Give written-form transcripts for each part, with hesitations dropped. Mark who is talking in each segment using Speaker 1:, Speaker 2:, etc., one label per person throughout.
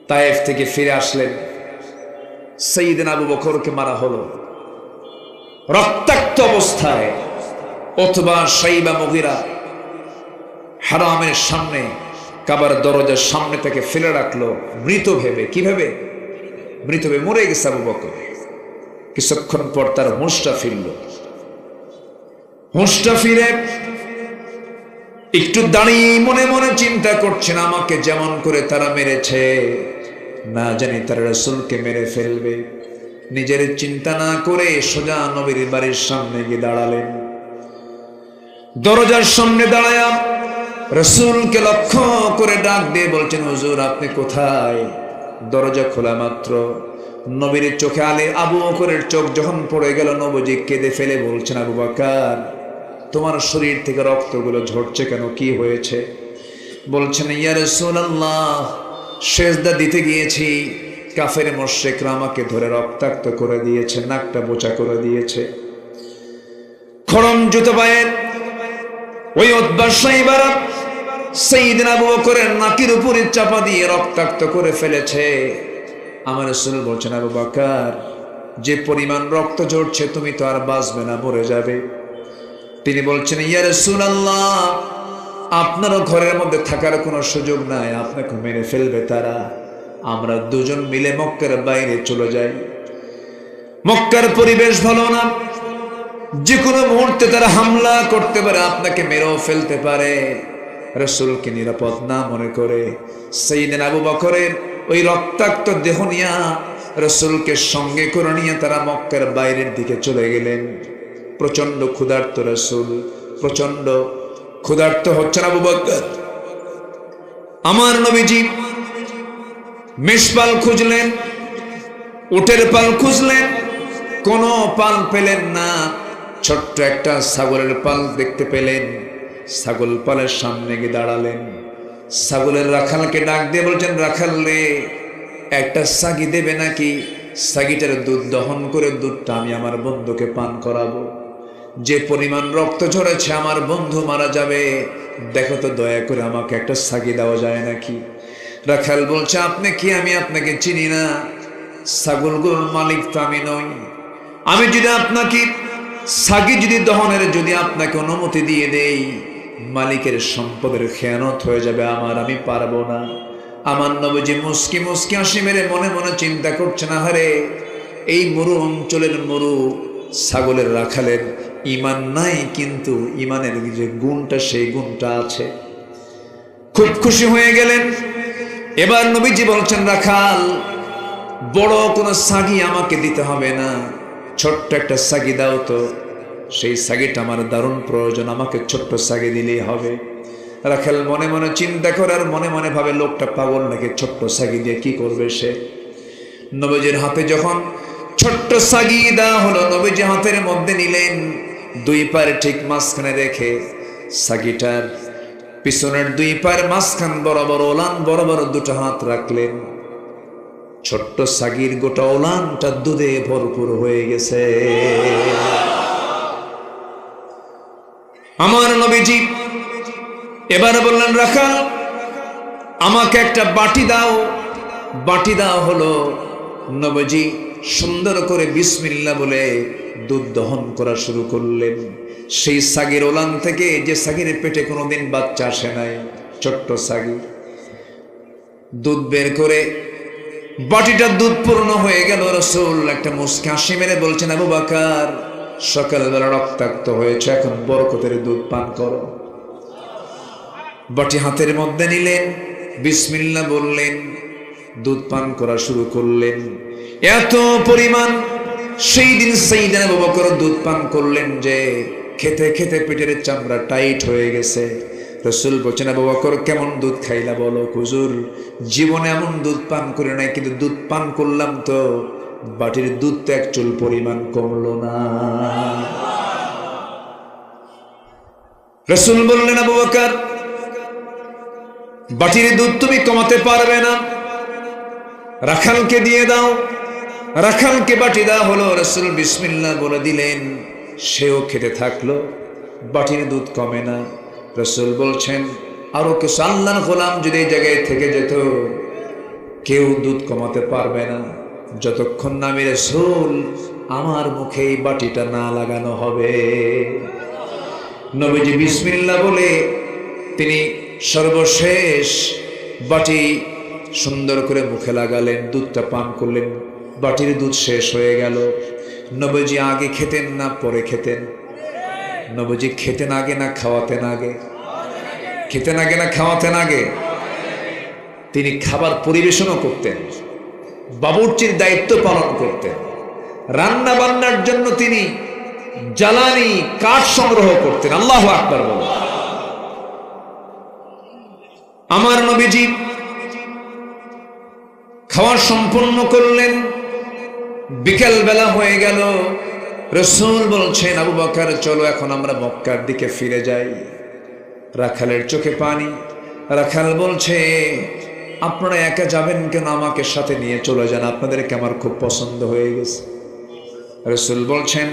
Speaker 1: তায়েফ থেকে ফিরে আসলেন, সাইয়েদনা আবু বকরকে মারা হলো রক্তাক্ত অবস্থায়। উতবা, শাইবা, মুগীরা হারামের সামনে, কাবার দরজার সামনে থেকে ফেলে রাখলো মৃত ভেবে। কি ভেবে? মৃত ভেবে। মরে গেছে আবু বকর। কিছুক্ষণ পর তার হুঁশটা ফিরল। হুঁশটা ফিরে একটু দাঁড়িয়ে মনে মনে চিন্তা করছেন, আমাকে যেমন করে তারা মেরেছে, না জানি তারা রাসূলকে মেরে ফেলবে। নিজের চিন্তা না করে সোজা নবীর বাড়ির সামনে গিয়ে দাঁড়ালেন। দরজার সামনে দাঁড়ায়া রাসূলকে লক্ষ্য করে ডাক দিয়ে বলছেন, হুজুর আপনি কোথায়? দরজা খোলা মাত্র নবীর চোখে আবু বকরের চোখ যখন পড়ে গেল, নবীজি কেঁদে ফেলে বলছেন, আবু বকর তোমার শরীর থেকে রক্তগুলো ঝরছে কেন? কি হয়েছে? বলছেন, ইয়া রাসূলুল্লাহ, সেজদা দিতে গিয়েছি, কাফের মুশরিকরা আমাকে ধরে রক্তাক্ত করে দিয়েছে, নাকটা বোচা করে দিয়েছে। খড়ম জুতো পায়ের ওই উতবা, শাইবা সাইয়েদনা আবু বকরের নাকের উপরে চাপা দিয়ে রক্তাক্ত করে ফেলেছে। আমার রাসূল বলছেন, আবু বকর যে পরিমাণ রক্ত ঝরছে তুমি তো আর বাঁচবে না, মরে যাবে। তিনি বলছেন, ইয়া রাসূলুল্লাহ, আপনারও ঘরের মধ্যে থাকার কোনো সুযোগ নাই, আপনাকে মেরে ফেলবে তারা। আমরা দুজন মিলে মক্কার বাইরে চলে যাই। মক্কার পরিবেশ ভালো না, যে কোনো মুহূর্তে তারা হামলা করতে পারে, আপনাকে মেরেও ফেলতে পারে। রাসূলকে নিরাপদ না মনে করে সাইয়েদনা আবু বকরের ওই রক্তাক্ত দেহ নিয়ে রাসূলকে সঙ্গে করে নিয়ে তারা মক্কার বাইরের দিকে চলে গেলেন। প্রচন্ড ক্ষুধার্ত রাসূল, প্রচন্ড ক্ষুধার্ত হচ্ছেন আবু বকর। আমার নবীজি মেষপাল খুঁজলেন, উটের পাল খুঁজলেন, কোনো পাল পেলেন না। ছোট্ট একটা ছাগলের পাল দেখতে পেলেন, ছাগল পালের সামনে গিয়ে দাঁড়ালেন। ছাগলের রাখালকে ডাক দিয়ে বলছেন, রাখাল রে, একটা ছাগি দেবে নাকি? ছাগিটার দুধ দহন করে দুধটা আমি আমার বন্ধুকে পান করাবো। যে পরিমাণ রক্ত ঝরেছে আমার বন্ধু মারা যাবে, দেখো তো দয়া করে আমাকে একটা ছাগি দেওয়া যায় নাকি? রাখাল বলছে, আপনি কি? আমি আপনাকে চিনি না, ছাগলগুলোর মালিক তো আমি নই। আমি যদি আপনাকে ছাগি যদি দহনের যদি আপনাকে অনুমতি দিয়ে দেই, মালিকের সম্পদের খেয়ানত হয়ে যাবে আমার, আমি পারবো না। আমার নবীজি মুস্কি মুস্কি হাসি মেরে মনে মনে চিন্তা করছেন, আহারে এই মরু অঞ্চলের মরু ছাগলের রাখালের ঈমান নাই, কিন্তু ঈমানের যে গুণটা সেই গুণটা আছে। খুব খুশি হয়ে গেলেন। এবার নবীজি বলছেন, রাখাল বড় কোনো ছাগি আমাকে দিতে হবে না, ছোট্ট একটা ছাগি দাও তো। সেই ছাগিটা আমার দারুণ প্রয়োজন, আমাকে ছোট্ট ছাগি দিলেই হবে। রাখাল মনে মনে চিন্তা করে আর মনে মনে ভাবে, লোকটা পাগল নাকি, ছোট্ট ছাগি দিয়ে কি করবে সে? নবীজির হাতে যখন ছোট্ট ছাগি দেওয়া হলো, নবীজি হাতের মধ্যে নিলেন, দুই পায়ের ঠিক মাঝখানে রেখে ছাগিটার পিছনের দুই পায়ের মাঝখান বরাবর ওলান বরাবর দুটো হাত রাখলেন। ছোট্ট ছাগির গোটা ওলানটা দুধে ভরপুর হয়ে গেছে। আমার নবীজি এবার বললেন, রাখাল আমাকে একটা বাটি দাও। বাটি দাও হলো। নবীজি সুন্দর করে বিসমিল্লাহ বলে দুধ দহন করা শুরু করলেন। সেই ছাগির ওলান থেকে, যে ছাগির পেটে কোনোদিন বাচ্চা আসে নাই, ছোট্ট ছাগি, দুধ বের করে বাটিটা দুধ পূর্ণ হয়ে গেল। রাসূল একটা মুস্কি হাসি মেরে বলছেন, আবু বকর সকালবেলা রক্তাক্ত হয়েছে, এখন বরকতের দুধ পান করো। বাটি হাতের মধ্যে নিলেন, বিসমিল্লাহ বললেন, দুধ পান করা শুরু করলেন। এত পরিমাণ সেই দিন সাইয়েদনা আবু বকর দুধ পান করলেন যে খেতে খেতে পেটের চামড়া টাইট হয়ে গেছে। রাসূল বলছেন, আবু বকর কেমন দুধ খাইলা বলো? হুজুর জীবনে এমন দুধ পান করে নাই, কিন্তু দুধ পান করলাম তো বাটির দুধ তো এক চুল পরিমাণ কমলো না। রাসূল বললেন, আবু বকর বাটির দুধ তুমি কমাতে পারবে না, রাখালকে দিয়ে দাও। রাখালকে বাটি দেওয়া হলো। রাসূল বিসমিল্লাহ বলে দিলেন, সেও খেতে থাকলো, বাটির দুধ কমে না। রাসূল বলছেন, আরো কিছু আল্লাহর গোলাম যদি এই জায়গায় থেকে যেত, কেউ দুধ কমাতে পারবে না যতক্ষণ না আমি রাসূল আমার মুখে এই বাটিটা না লাগানো হবে। নবীজি বিসমিল্লাহ বলে তিনি সর্বশেষ বাটি সুন্দর করে মুখে লাগালেন, দুধটা পান করলেন। বাটির দুধ শেষ হয়ে গেল। নবীজি আগে খেতেন না পরে খেতেন? নবীজি খেতেন আগে না খাওয়াতেন আগে? খেতেন আগে না খাওয়াতেন আগে? তিনি খাবার পরিবেশনও করতেন, বাবুর্চির দায়িত্ব পালন করতেন, রান্না বান্নার জন্য তিনি জ্বালানি কাঠ সংগ্রহ করতেন। আল্লাহু আকবার বলেন। আমার নবীজি খাওয়া সম্পন্ন করলেন, বিকেল বেলা হয়ে গেল। রাসূল বলছেন, আবু বকর চলো এখন আমরা মক্কার দিকে ফিরে যাই। রাখালের চোখে পানি। রাখাল বলছে, আপনারা একা যাবেন কেন? আমাকে সাথে নিয়ে চলে যান, আপনাদেরকে আমার খুব পছন্দ হয়ে গেছে। রাসূল বলছেন,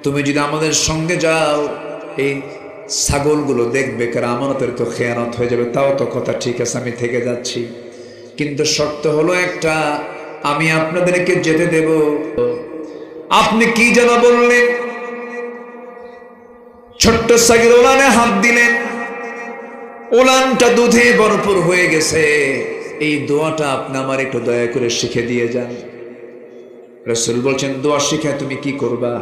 Speaker 1: তুমি যদি আমাদের সঙ্গে যাও এই ছাগলগুলো দেখবে, কারণ আমানতের তো খেয়ানত হয়ে যাবে। তাও তো কথা ঠিক আছে, আমি থেকে যাচ্ছি, কিন্তু শর্ত হলো একটা, আমি আপনাদেরকে যেতে দেব। আপনি কি যেন বললেন? ছোট্ট ছাগল ওলানে হাত দিলেন, ওলানটা দুধে ভরপুর হয়ে গেছে। এই দোয়াটা আপনি আমার একটু দয়া করে শিখে দিয়ে যান। রাসূল বলছেন, দোয়া শিখে তুমি কি করবা?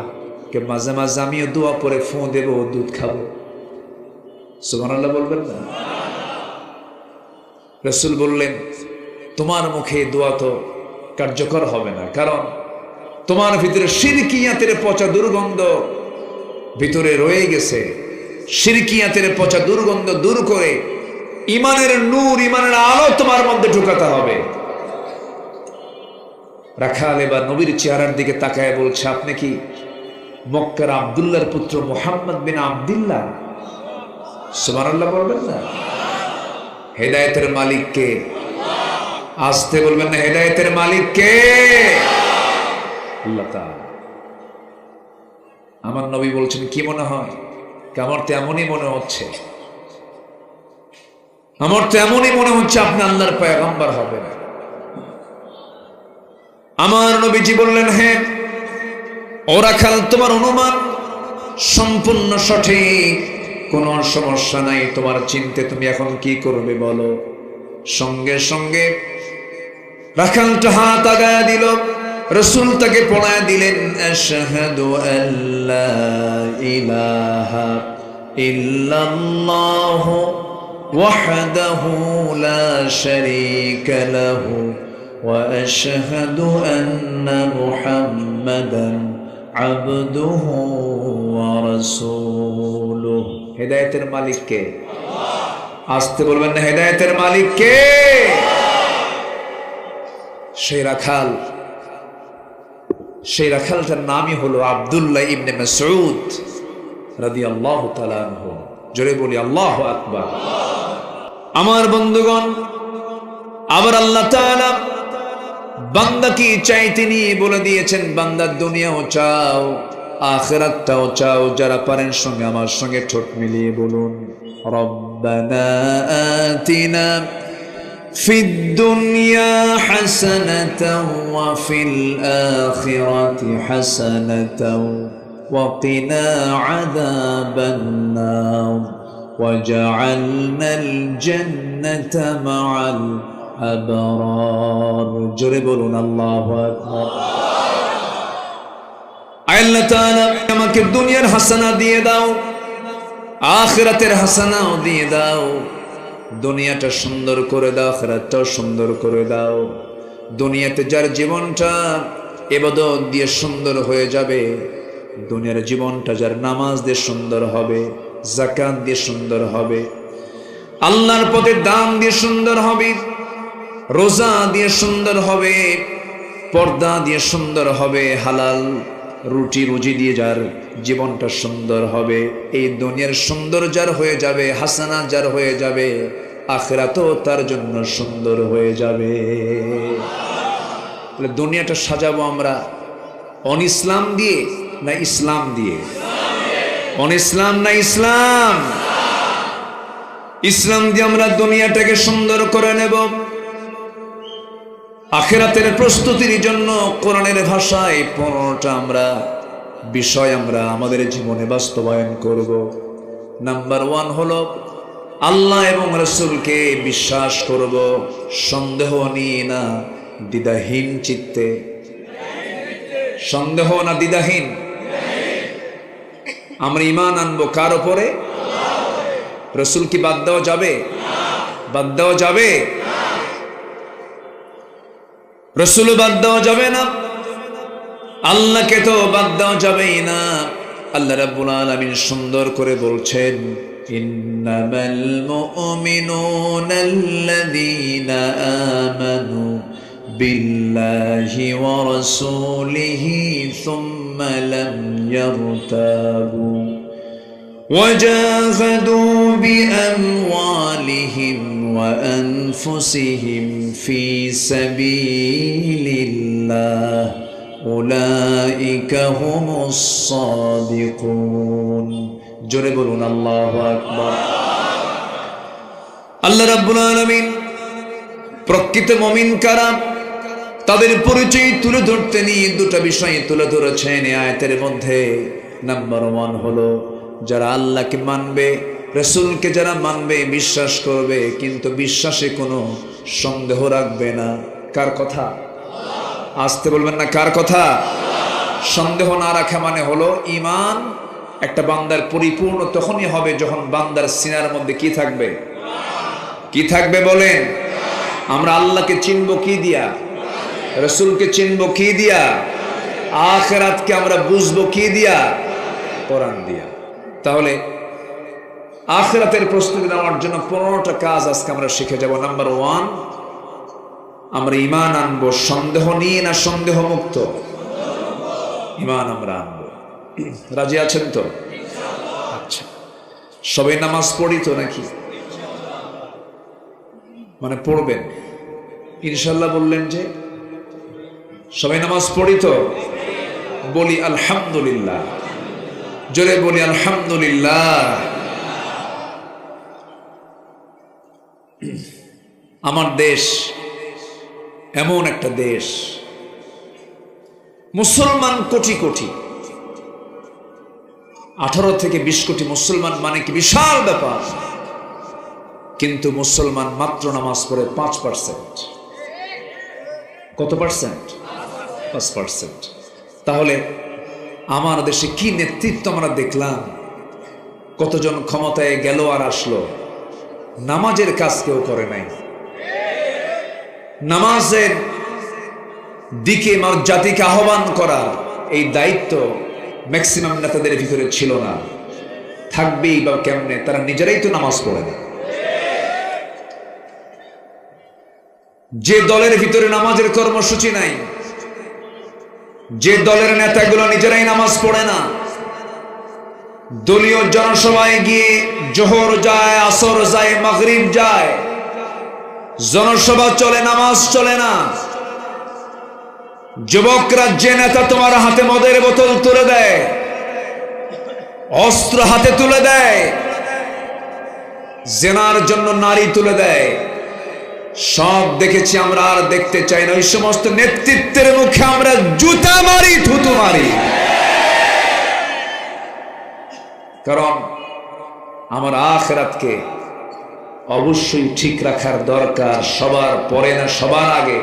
Speaker 1: কে মাঝে মাঝে আমিও দোয়া পরে ফোঁ দেবো, দুধ খাবো। সুবহানাল্লাহ বলবেন না? রাসূল বললেন, তোমার মুখে দোয়া তো কার্যকর হবে না, কারণ তোমার ভিতরে শিরকিয়াতের পচা দুর্গন্ধ ভিতরে রয়ে গেছে। শিরকিয়াতের পচা দুর্গন্ধ দূর করে ইমানের নূর, ইমানের আলো তোমার মধ্যে ঢুকাতে হবে। রাখাল এবার নবীর চেহারার দিকে তাকায় বলছে, আপনি কি মক্কার আব্দুল্লাহর পুত্র মুহাম্মদ বিন আব্দুল্লাহ? সুবহানাল্লাহ বলবেন না? হেদায়েতের মালিক কে? আসতে বলবেন না, হেদায়েতের মালিক কে? আল্লাহ তাআলা। আমার নবী বলছেন, কি মনে হয়? আমার তো এমনই মনে হচ্ছে, আমার তো এমনই মনে হচ্ছে আপনি আল্লাহর পয়গম্বর হবেন। আমার নবীজি বললেন, হ্যাঁ ও রাখাল, তোমার অনুমান সম্পূর্ণ সঠিক, কোনো সমস্যা নাই, তোমার চিন্তা তুমি এখন কি করবে বলো। সঙ্গে সঙ্গে রাখালটা হাত আগায়া দিল। রাসূল তাকে পড়ায় দিলেন, আশহাদু আল্লা ইলাহা ইল্লাল্লাহু ওয়াহদাহু লা শারীকা লাহু ওয়া আশহাদু আন্না মুহাম্মাদান আবদুহু ওয়া রাসূলুহু। হেদায়েতের মালিক কে? আল্লাহ। আসতে বলবেন না, হেদায়েতের মালিক কে? সেই রাখাল, সেই রাখালটার নামই হলো আব্দুল্লাহ ইবনে মাসউদ রাদিয়াল্লাহু তাআলা আনহু। জোরে বলি আল্লাহু আকবার। আমার বন্ধুগণ, আবার আল্লাহ তাআলা বান্দা কি চাই তিনি বলে দিয়েছেন, বান্দা দুনিয়াও চাও আখিরাতটাও চাও। যারা পারেন সঙ্গে আমার সঙ্গে ঠোঁট মিলিয়ে বলুন, রব্বানা আতিনা ফিদ দুনিয়া হাসানাতাও ওয়া ফিল আখিরাতি হাসানাতাও ওয়া কিনা আযাবান নার ওয়াজআলনাল জান্নাতা মাআল আবরার। জোরে বলুন আল্লাহু আকবার। আল্লাহ তাআলা আমাকে দুনিয়ার হাসানা দিয়ে দাও, আখিরাতের হাসানাও দিয়ে দাও। দুনিয়াটা সুন্দর করে দাও, আখিরাতটাও সুন্দর করে দাও। দুনিয়াতে যার জীবনটা ইবাদত দিয়ে সুন্দর হয়ে যাবে, দুনিয়ার জীবনটা যার নামাজ দিয়ে সুন্দর হবে, যাকাত দিয়ে সুন্দর হবে, আল্লাহর পথে দান দিয়ে সুন্দর হবে, রোজা দিয়ে সুন্দর হবে, পর্দা দিয়ে সুন্দর হবে, হালাল রুটি রুজি দিয়ে যার জীবনটা সুন্দর হবে, এই দুনিয়ার সুন্দর যার হয়ে যাবে, হাসানা যার হয়ে যাবে, আখিরাতও তার জন্য সুন্দর হয়ে যাবে। দুনিয়াটা সাজাবো আমরা অন ইসলাম দিয়ে না ইসলাম দিয়ে? অন ইসলাম না ইসলাম? ইসলাম দিয়ে আমরা দুনিয়াটাকে সুন্দর করে নেব। আখিরাতের প্রস্তুতির জন্য কোরআনের ভাষায় 15টা বিষয় আমরা আমাদের জীবনে বাস্তবায়ন করব। নাম্বার 1 হলো আল্লাহ এবং রাসূলকে বিশ্বাস করব, সন্দেহ নিয়ে না, দ্বিধাহীন চিত্তে। সন্দেহ না দ্বিধাহীন। আমরা ঈমান আনবো কার উপরে? রাসূল কি বাদ দেওয়া যাবে? বাদ দেওয়া যাবে? রাসূল বাদ দেওয়া যাবে না, আল্লাহকে তো বাদ দেওয়া যাবেই না। আল্লাহ রাব্বুল আলামিন সুন্দর করে বলছেন, ইন্নামাল মুমিনুনা আল্লাযীনা আমানু বিল্লাহি ওয়া রাসূলিহি সুম্মা লাম ইয়ারতাবু ওয়াজাহাদু বিআমওয়ালিহিম ওয়া আনফুসিহিম ফি সাবিলিল্লাহ উলাইকা হুমুস সাদিকুন। জোরে বলুন আল্লাহু আকবার। আল্লাহ রাব্বুল আলামিন প্রকৃত মুমিন কারা তাদের পরিচয় তুলে ধরতে নিয়ে 2টা বিষয় তুলে ধরেছেন এই আয়াতের মধ্যে। নাম্বার 1 হলো যারা আল্লাহকে মানবে, রাসূলকে যারা মানবে, বিশ্বাস করবে, কিন্তু বিশ্বাসে কোনো সন্দেহ রাখবে না। কার কথা? আসতে বলবেন না, কার কথা? সন্দেহ না রাখা মানে হলো ঈমান একটা বান্দার পরিপূর্ণ তখনই হবে যখন বান্দার সিনার মধ্যে কি থাকবে? কি থাকবে বলেন? আমরা আল্লাহকে চিনব কি দিয়া? রাসূলকে চিনব কি দিয়া? আখিরাতকে আমরা বুঝবো কি দিয়া? কোরআন দিয়া। তাহলে আখিরাতের প্রস্তুতি নেওয়ার জন্য 15টা কাজ আজকে আমরা শিখে যাব। নাম্বার 1, আমরা ঈমান আনবো সন্দেহ নিয়ে না সন্দেহ মুক্ত? ঈমান আমরা আনবো। রাজি আছেন তো? আচ্ছা, সবাই নামাজ পড়ি তো নাকি? মানে পড়বেন ইনশাল্লাহ বললেন যে সবাই নামাজ পড়ি তো? বলি আলহামদুলিল্লাহ। জোরে বলি আলহামদুলিল্লাহ। আমার দেশ এমন একটা দেশ, মুসলমান কোটি কোটি, 18 থেকে 20 কোটি মুসলমান, মানে কি বিশাল ব্যাপার। কিন্তু মুসলমান মাত্র নামাজ পড়ে 5%। কত পার্সেন্ট? 5%। তাহলে আমার দেশে কি নেতৃত্ব আমরা দেখলাম। কতজন ক্ষমতায় গেল আর আসলো, নামাজের কাজ কেউ করে নাই। নামাজের দিকে জাতিকে আহ্বান করার এই দায়িত্ব ম্যাক্সিমাম নেতাদের ভিতরে ছিল না। থাকবেই বা কেমনে? তারা নিজেরাই তো নামাজ পড়ে না। যে দলের ভিতরে নামাজের কর্মসূচি নাই, যে দলের নেতাগুলো নিজেরাই নামাজ পড়ে না, দলীয় জনসভায় গিয়ে জোহর যায়, আসর যায়, মাগরিব যায়, জনসভা চলে, নামাজ চলে না। যুবকরা যে নেতা তোমার হাতে মদের বোতল তুলে দেয়, অস্ত্র হাতে তুলে দেয়, জেনার জন্য নারী তুলে দেয়, সব দেখেছি আমরা, আর দেখতে চাই না। ওই সমস্ত নেতৃত্বের মুখে আমরা জুতা মারি, থুতু মারি। কারণ আমার আখিরাতকে অবশ্যই ঠিক রাখার দরকার। সবার পরে না, সবার আগে।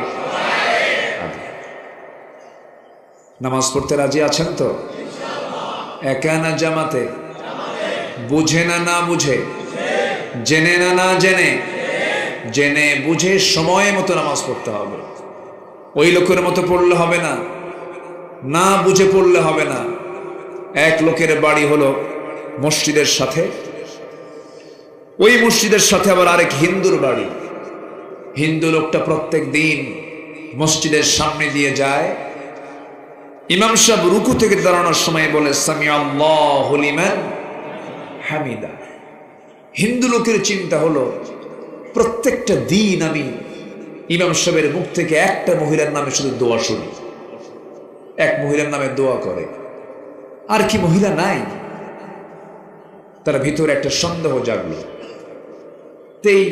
Speaker 1: নামাজ পড়তে রাজি আছেন তো? একা না জামাতে? বুঝে না না বুঝে? জেনে না না জেনে? জেনে বুঝে সময় মতো নামাজ পড়তে হবে। ওই লোকের মতো পড়লে হবে না, না বুঝে পড়লে হবে না। এক লোকের বাড়ি হলো মসজিদের সাথে, ওই মসজিদের সাথে আবার আরেক হিন্দুর বাড়ি। হিন্দু লোকটা প্রত্যেক দিন মসজিদের সামনে দিয়ে যায়, ইমাম সাহেব রুকু থেকে দাঁড়ানোর সময় বলে সামি আল্লাহু লিমান হামিদা। হিন্দু লোকের চিন্তা হলো প্রত্যেকটা দিন আমি ইমাম সাহেবের মুখ থেকে একটা মহিলার নামে শুধু দোয়া শুনি, এক মহিলার নামে দোয়া করে। আর কি মহিলা নাই? তার ভিতরে একটা সন্দেহ জাগলো। তেই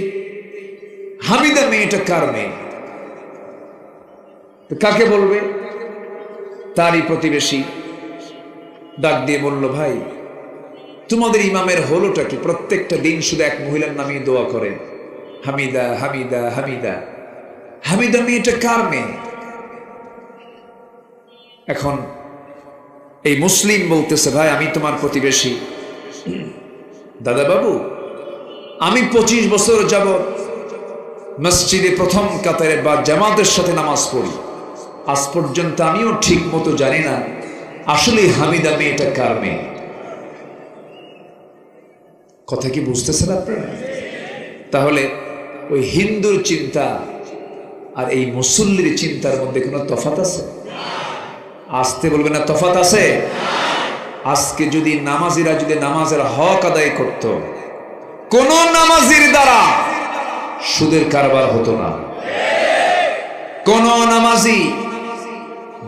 Speaker 1: হামিদা মেয়েটা কার মেয়ে? কাকে বলবে? তারই প্রতিবেশী ডাক দিয়ে বলল, ভাই তোমাদের ইমামের হলোটা কি? প্রত্যেকটা দিন শুধু এক মহিলার নামে দোয়া করে, হামিদা হামিদা হামিদা। হামিদা মেয়েটা কার মেয়ে? এখন এই মুসলিম বলতেছে, ভাই আমি তোমার প্রতিবেশী। দাদা বাবু, আমি 25 বছর যাবত মসজিদে প্রথম কাতারে বা জামাতের সাথে নামাজ পড়ি, আজ পর্যন্ত আমিও ঠিক মতো জানি না আসলে হামিদা মেয়েটা কার মেয়ে। কথা কি বুঝতেছেন আপনারা? তাহলে ওই হিন্দুর চিন্তা আর এই মুসল্লির চিন্তার মধ্যে কোনো তফাৎ আছে? আসতে বলবে না তফাৎ আছে? আজকে যদি নামাজিরা যদি নামাজের হক আদায় করত, কোন নামাজির দ্বারা সুদের কারবার হতো না, কোন নামাজি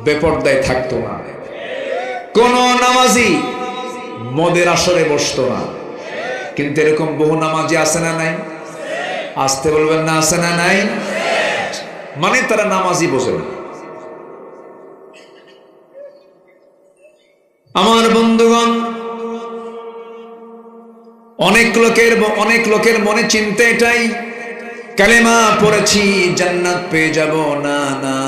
Speaker 1: বেপরদায় থাকতো না, কোন নামাজি মদের আসরে বসতো না। কিন্তু এরকম বহু নামাজি আছে না নাই? আসতে বলবেন না আছে না নাই? মানে তারা নামাজি বোঝে না। আমার বন্ধুগণ, অনেক লোকের মনে চিন্তা এটাই, কালেমা পড়েছি জান্নাত পেয়ে যাব। না না,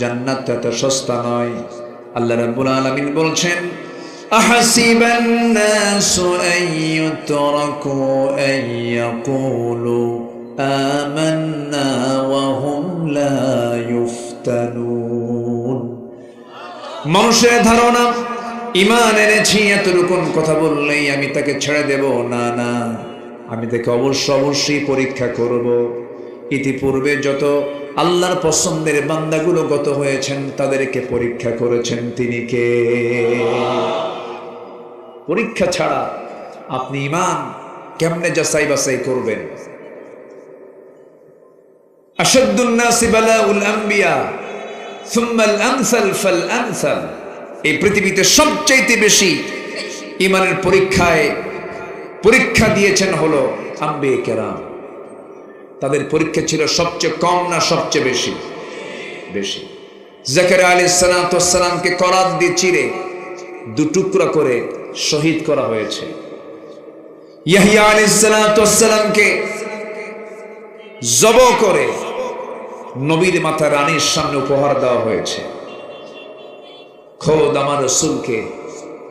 Speaker 1: জান্নাত এত সস্তা নয়। আল্লাহ রাব্বুল আলামিন বলছেন, আহাসিবান নাসু আন ইউতরাকু আন ইয়াকুলু আমান্না ওয়া হুম লা ইফতানুন। মানুষের ধারণা ঈমান এনেছি এতটুকু কথা বললেই আমি তাকে ছেড়ে দেব। না না, আমি তাকে অবশ্যই পরীক্ষা করব। ইতিপূর্বে যত আল্লাহর পছন্দের বান্দাগুলো গত হয়েছেন তাদেরকে পরীক্ষা করেছেন তিনি কে? পরীক্ষা ছাড়া আপনি ঈমান কেমনে যাচাই বাছাই করবেন? আশাদ্দুন নাসি বালাউল আম্বিয়া সুম্মাল আমসাল ফাল আমসাল। এই পৃথিবীতে সবচাইতে বেশি ঈমানের পরীক্ষা দিয়েছেন হলো আম্বিয়া কেরাম। তাদের পরীক্ষা ছিল সবচেয়ে কম না সবচেয়ে বেশি? বেশি। জাকারিয়া আলাইহিস সালাতু ওয়াস সালামকে করাত দিয়ে চিরে দুটুকরা করে শহীদ করা হয়েছে। ইয়াহইয়া আলাইহিস সালাতু ওয়াস সালামকে জব করে নবীর মাথা রানীর সামনে উপহার দেওয়া হয়েছে। খোদ আমার রাসূলকে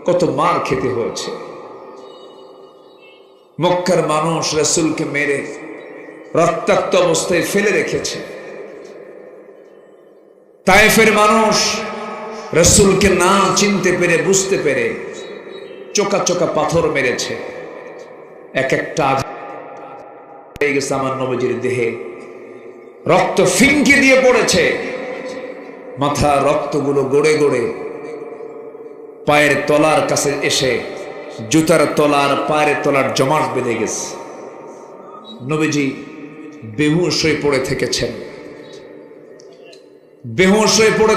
Speaker 1: কত মার খেতে হয়েছে। মক্কার মানুষ রাসূলকে মেরে রক্তাক্ত অবস্থায় ফেলে রেখেছে। তায়েফের মানুষ রাসূলকে না চিনতে পেরে বুঝতে পেরে চোকা চোকা পাথর মেরেছে। এক একটা আঘাত হয়ে গেছে আমার নবীজির দেহে, রক্ত ফিনকি দিয়ে পড়েছে। মাথা রক্তগুলো গড়ে গড়ে পায়ের তলার কাছে এসে জুতার তলার পায়ের তলার জমাট বেঁধে গেছে। নবীজি বেহুশ হয়ে পড়ে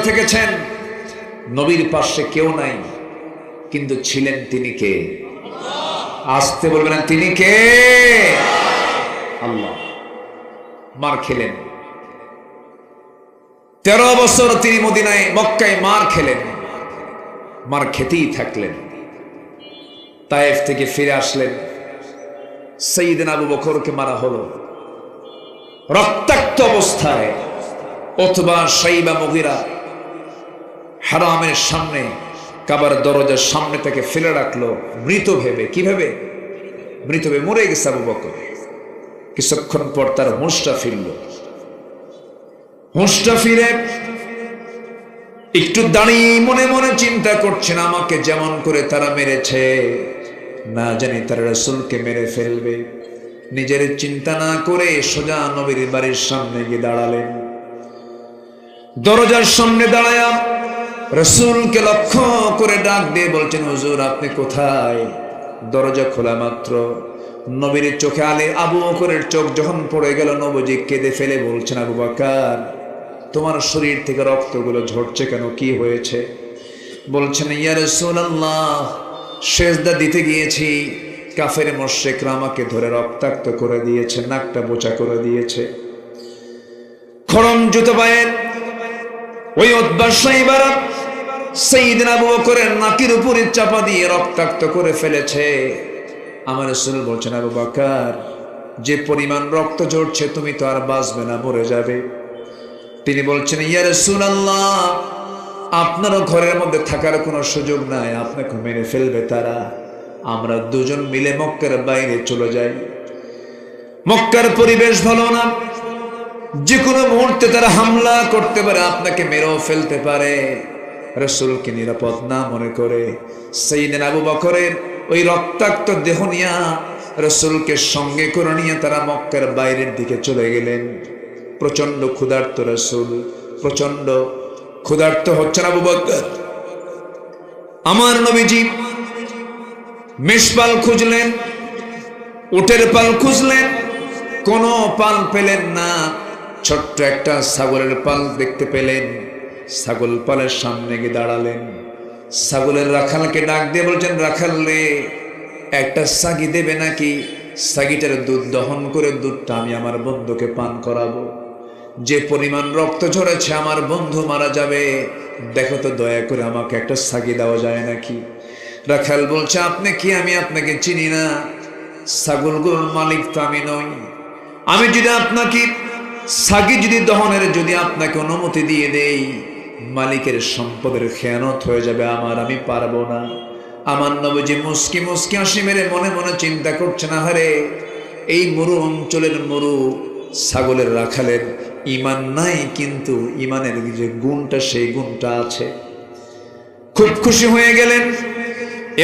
Speaker 1: থেকেছেন। নবীর পাশে কেউ নাই, কিন্তু ছিলেন তিনি কে? আসতে বলবেন তিনি কে? আল্লাহ। মার খেলেন 13 বছর তিনি মক্কায় মার খেলেন, মার খেতেই থাকলেন। তায়েফ থেকে ফিরে আসলেন, সাইয়েদনা আবু বকরকে মারা হলো রক্তাক্ত অবস্থায়। অথবা শাইবা মুগীরা হারামের সামনে কাবার দরজার সামনে থেকে ফেলে রাখলো মৃত ভেবে। কিভাবে? মৃত ভেবে মরে গেছে আবু বকর। কিছুক্ষণ পর তার হুঁশটা ফিরল। হুঁশটা ফিরে একটু দাঁড়িয়ে মনে মনে চিন্তা করছেন, আমাকে যেমন করে তারা মেরেছে, না জানি তারা রাসূলকে মেরে ফেলবে। নিজের চিন্তা না করে সোজা নবীর বাড়ির সামনে গিয়ে দাঁড়ালেন। দরজার সামনে দাঁড়ায়া রাসূলকে লক্ষ্য করে ডাক দিয়ে বলছেন, হুজুর আপনি কোথায়? দরজা খোলা মাত্র নবীর চোখে আবু বকরের চোখ যখন পড়ে গেল, নবীজি কেঁদে ফেলে বলছেন, আবু বকর তোমার শরীর থেকে রক্তগুলো ঝরছে কেন? কি হয়েছে? বলছেন, ইয়া রাসূলুল্লাহ সেজদা দিতে গিয়েছি, কাফের মুশরিকরা আমাকে ধরে রক্তাক্ত করে দিয়েছে, নাকটা বোচা করে দিয়েছে। খড়ম জুতো পায়ের ওই উতবা সাইবারা সাইয়েদনা আবু বকরের নাকের উপরে চাপা দিয়ে রক্তাক্ত করে ফেলেছে। আমার রাসূল বলছেন, আবু বকর, যে পরিমাণ রক্ত ঝরছে তুমি তো আর বাঁচবে না, মরে যাবে। তিনি বলছেন, ইয়া রাসূলুল্লাহ, আপনারও ঘরের মধ্যে থাকার কোনো সুযোগ নাই, আপনাকে মেরে ফেলবে তারা। আমরা দুজন মিলে মক্কার বাইরে চলে যাই। মক্কার পরিবেশ ভালো না, যে কোনো মুহূর্তে তারা হামলা করতে পারে, আপনাকে মেরেও ফেলতে পারে। রাসূলকে নিরাপদ না মনে করে সাইয়েদনা আবু বকরের ওই রক্তাক্ত দেহ নিয়ে রাসূলকে সঙ্গে করে নিয়ে তারা মক্কার বাইরের দিকে চলে গেলেন। প্রচন্ড ক্ষুধার্ত রাসূল, প্রচন্ড ক্ষুধার্ত হচ্ছেন আবু বকর। আমার নবীজি মেষপাল খুঁজলেন, উটের পাল খুঁজলেন, কোনো পাল পেলেন না। ছোট্ট একটা ছাগলের পাল দেখতে পেলেন, ছাগল পালের সামনে গিয়ে দাঁড়ালেন। ছাগলের রাখালকে ডাক দিয়ে বলছেন, রাখাল রে, একটা ছাগি দেবে নাকি? ছাগিটার দুধ দহন করে দুধটা আমি আমার বন্ধুকে পান করাবো। যে পরিমাণ রক্ত ঝরেছে, আমার বন্ধু মারা যাবে, দেখো তো দয়া করে আমাকে একটা ছাগি দেওয়া যায় নাকি? রাখাল বলছে, আপনি কি? আমি আপনাকে চিনি না, ছাগলগুলোর মালিক তো আমি নই। আমি যদি আপনাকে ছাগি যদি দহনের যদি আপনাকে অনুমতি দিয়ে দেই, মালিকের সম্পদের খেয়ানত হয়ে যাবে আমার, আমি পারবো না। আমার নবীজি মুস্কি মুস্কি হাসি মেরে মনে মনে চিন্তা করছে, না হারে, এই মরু অঞ্চলের মরু ছাগলের রাখালের ঈমান নাই, কিন্তু ঈমানের যে গুণটা সেই গুণটা আছে। খুব খুশি হয়ে গেলেন।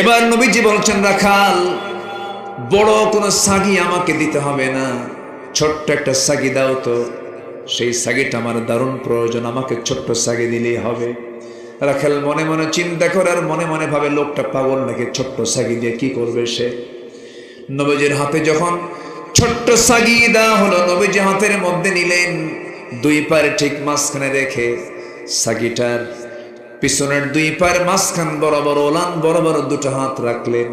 Speaker 1: এবার নবীজি বলছেন, রাখাল, বড় কোনো ছাগি আমাকে দিতে হবে না, ছোট্ট একটা ছাগি দাও তো। সেই ছাগিটা আমার দারুণ প্রয়োজন, আমাকে ছোট্ট ছাগি দিলেই হবে। রাখাল মনে মনে চিন্তা করে আর মনে মনে ভাবে, লোকটা পাগল নাকি, ছোট্ট ছাগি দিয়ে কি করবে সে? নবীজির হাতে যখন ছোট্ট ছাগি দেওয়া হলো, নবীজি হাতের মধ্যে নিলেন, দুই পায়ের ঠিক মাঝখানে রেখে ছাগিটার পিছনের দুই পায়ের মাঝখান বরাবর ওলান বরাবর দুটো হাত রাখলেন।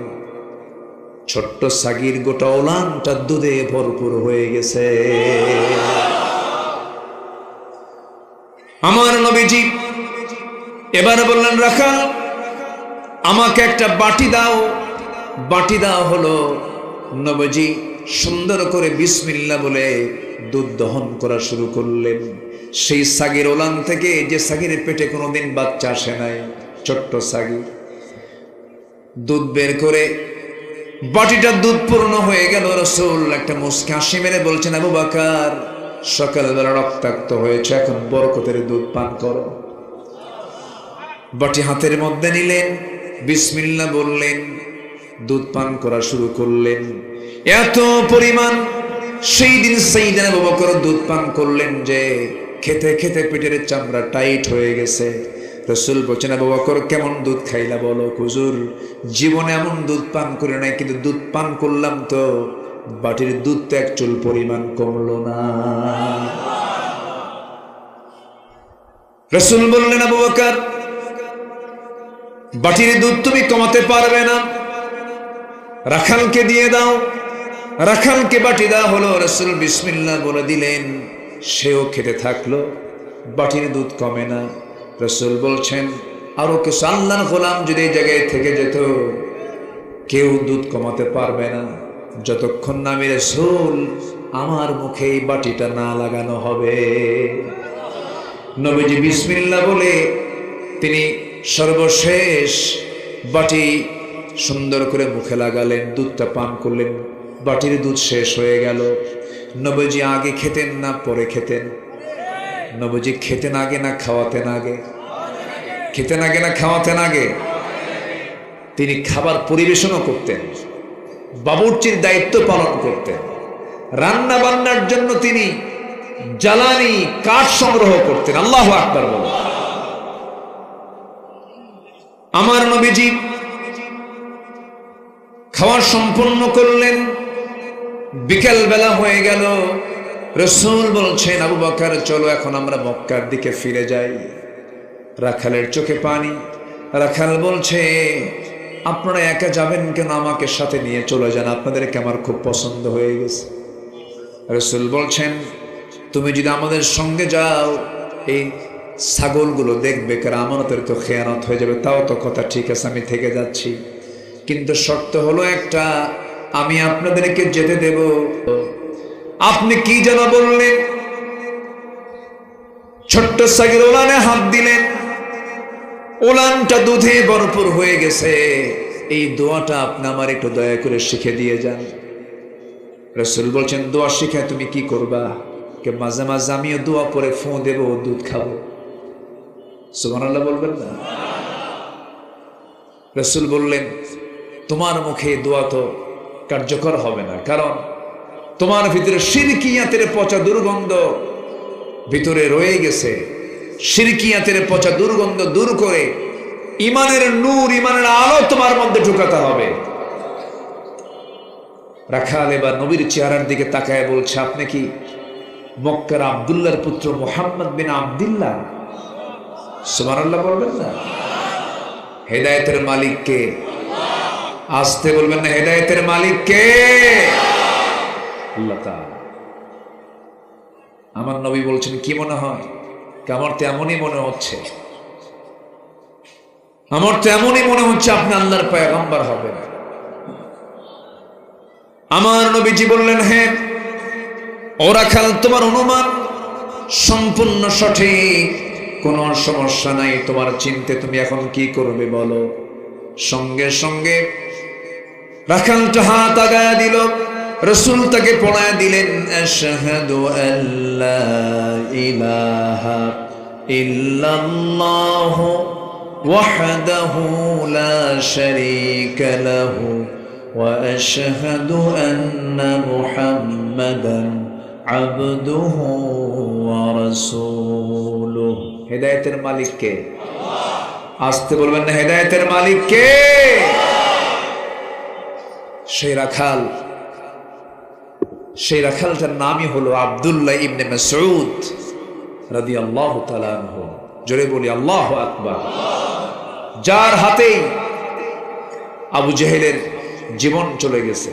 Speaker 1: ছোট্ট ছাগির গোটা ওলানটা দুধে ভরপুর হয়ে গেছে। আমার নবীজি এবার বললেন, রাখাল, আমাকে একটা বাটি দাও। বাটি দাও হলো। নবীজি সুন্দর করে বিসমিল্লাহ বলে দুধ দহন করা শুরু করলেন। সেই ছাগির ওলান থেকে, যে ছাগির পেটে কোনোদিন বাচ্চা আসে নাই, ছোট্ট ছাগি, দুধ বের করে বাটিটা দুধ পূর্ণ হয়ে গেল। রাসূল একটা মুস্কি হাসি মেরে বলছেন, আবু বকর, সকালবেলা রক্তাক্ত হয়েছে, এখন বরকতের দুধ পান করো। বাটি হাতের মধ্যে নিলেন, বিসমিল্লাহ বললেন, দুধ পান করা শুরু করলেন। এত পরিমাণ সেই দিন সাইয়েদনা আবু বকর দুধ পান করলেন যে খেতে খেতে পেটের চামড়া টাইট হয়ে গেছে। রাসূল বলছেন, আবু বকর, কেমন দুধ খাইলা বলো? হুজুর, জীবনে এমন দুধ পান করে নাই, কিন্তু দুধ পান করলাম তো বাটির দুধ তো এক চুল পরিমাণ কমলো না। রাসূল বললেন, আবু বকর, বাটির দুধ তুমি কমাতে পারবে না, রাখালকে দিয়ে দাও। রাখালকে বাটি দেওয়া হলো। রাসূল বিসমিল্লাহ বলে দিলেন, সেও খেতে থাকলো, বাটির দুধ কমে না। রাসূল বলছেন, আরো কিছু আল্লাহর গোলাম যদি এই জায়গায় থেকে যেত, কেউ দুধ কমাতে পারবে না যতক্ষণ না আমি রাসূল আমার মুখে এই বাটিটা না লাগানো হবে। নবীজি বিসমিল্লাহ বলে তিনি সর্বশেষ বাটি সুন্দর করে মুখে লাগালেন, দুধটা পান করলেন। বাটির দুধ শেষ হয়ে গেল। নবীজি আগে খেতেন না পরে খেতেন? নবীজি খেতেন আগে না খাওয়াতেন আগে? খেতেন আগে না খাওয়াতেন আগে? তিনি খাবার পরিবেশনও করতেন, বাবুর্চির দায়িত্ব পালন করতেন, রান্না বান্নার জন্য তিনি জ্বালানি কাঠ সংগ্রহ করতেন। আল্লাহু আকবার বলুন। আমার নবীজি খাওয়া সম্পূর্ণ করলেন, বিকেল বেলা হয়ে গেল। রাসূল বলছেন, আবু বকর, চলো এখন আমরা মক্কার দিকে ফিরে যাই। রাখালের চোখে পানি। রাখাল বলছে, আপনারা একা যাবেন কেন? আমাকে সাথে নিয়ে চলে যান, আপনাদেরকে আমার খুব পছন্দ হয়ে গেছে। রাসূল বলছেন, তুমি যদি আমাদের সঙ্গে যাও, এই ছাগলগুলো দেখবে কারণ আমানতের তো খেয়ানত হয়ে যাবে। তাও তো কথা ঠিক আছে, আমি থেকে যাচ্ছি, কিন্তু শর্ত হলো একটা, আমি আপনাদেরকে যেতে দেব। আপনি কি যেন বললেন? ছোট্ট ছাগল ওলানে হাত দিলেন, ওলানটা দুধে ভরপুর হয়ে গেছে। এই দোয়াটা আপনি আমার একটু দয়া করে শিখে দিয়ে যান। রাসূল বলছেন, দোয়া শিখে তুমি কি করবা? কে মাঝে মাঝে আমিও দোয়া করে ফোঁ দেব, দুধ খাবো। সুবহানাল্লাহ বলবেন না? রাসূল বললেন, তোমার মুখে দোয়া তো কার্যকর হবে না, কারণ তোমার ভিতরে শিরকিয়াতের পচা দুর্গন্ধ ভিতরে রয়ে গেছে। শিরকিয়াতের পচা দুর্গন্ধ দূর করে ইমানের নূর, ইমানের আলো তোমার মধ্যে ঢুকাতে হবে। রাখাল এবার নবীর চেহারার দিকে তাকায় বলছে, আপনি কি মক্কার আব্দুল্লাহর পুত্র মুহাম্মদ বিন আব্দুল্লাহ? সুবহানাল্লাহ বলবেন না? হেদায়েতের মালিক কে? আসতে বলবেন না, হেদায়েতের মালিক কে? আল্লাহ তাআলা। আমার নবী বলছেন, কি মনে হয়? আমার তো এমনই মনে হচ্ছে, আমার তো এমনই মনে হচ্ছে আপনি আল্লাহর পয়গম্বর হবেন। আমার নবীজি বললেন, হ্যাঁ ও রাখাল, তোমার অনুমান সম্পূর্ণ সঠিক, কোনো সমস্যা নাই, তোমার চিন্তে তুমি এখন কি করবে বলো। সঙ্গে সঙ্গে রাখালটা হাত আগায়া দিল, রাসূল তাকে পড়ায়া দিলেন, আশহাদু আল্লা ইলাহা ইল্লাল্লাহু ওয়াহদাহু লা শারীকা লাহু ওয়া আশহাদু আন্না মুহাম্মাদান আবদুহু ওয়া রাসূলুহু। হেদায়েতের মালিক কে? আল্লাহ। আসতে বলবেন না, হেদায়েতের মালিক কে? সেই রাখাল, সেই রাখালটার নামই হলো আব্দুল্লাহ ইবনে মাসউদ রাদিয়াল্লাহু তাআলা আনহু। জোরে বলি আল্লাহু আকবার। যার হাতেই আবু জেহেলের জীবন চলে গেছে।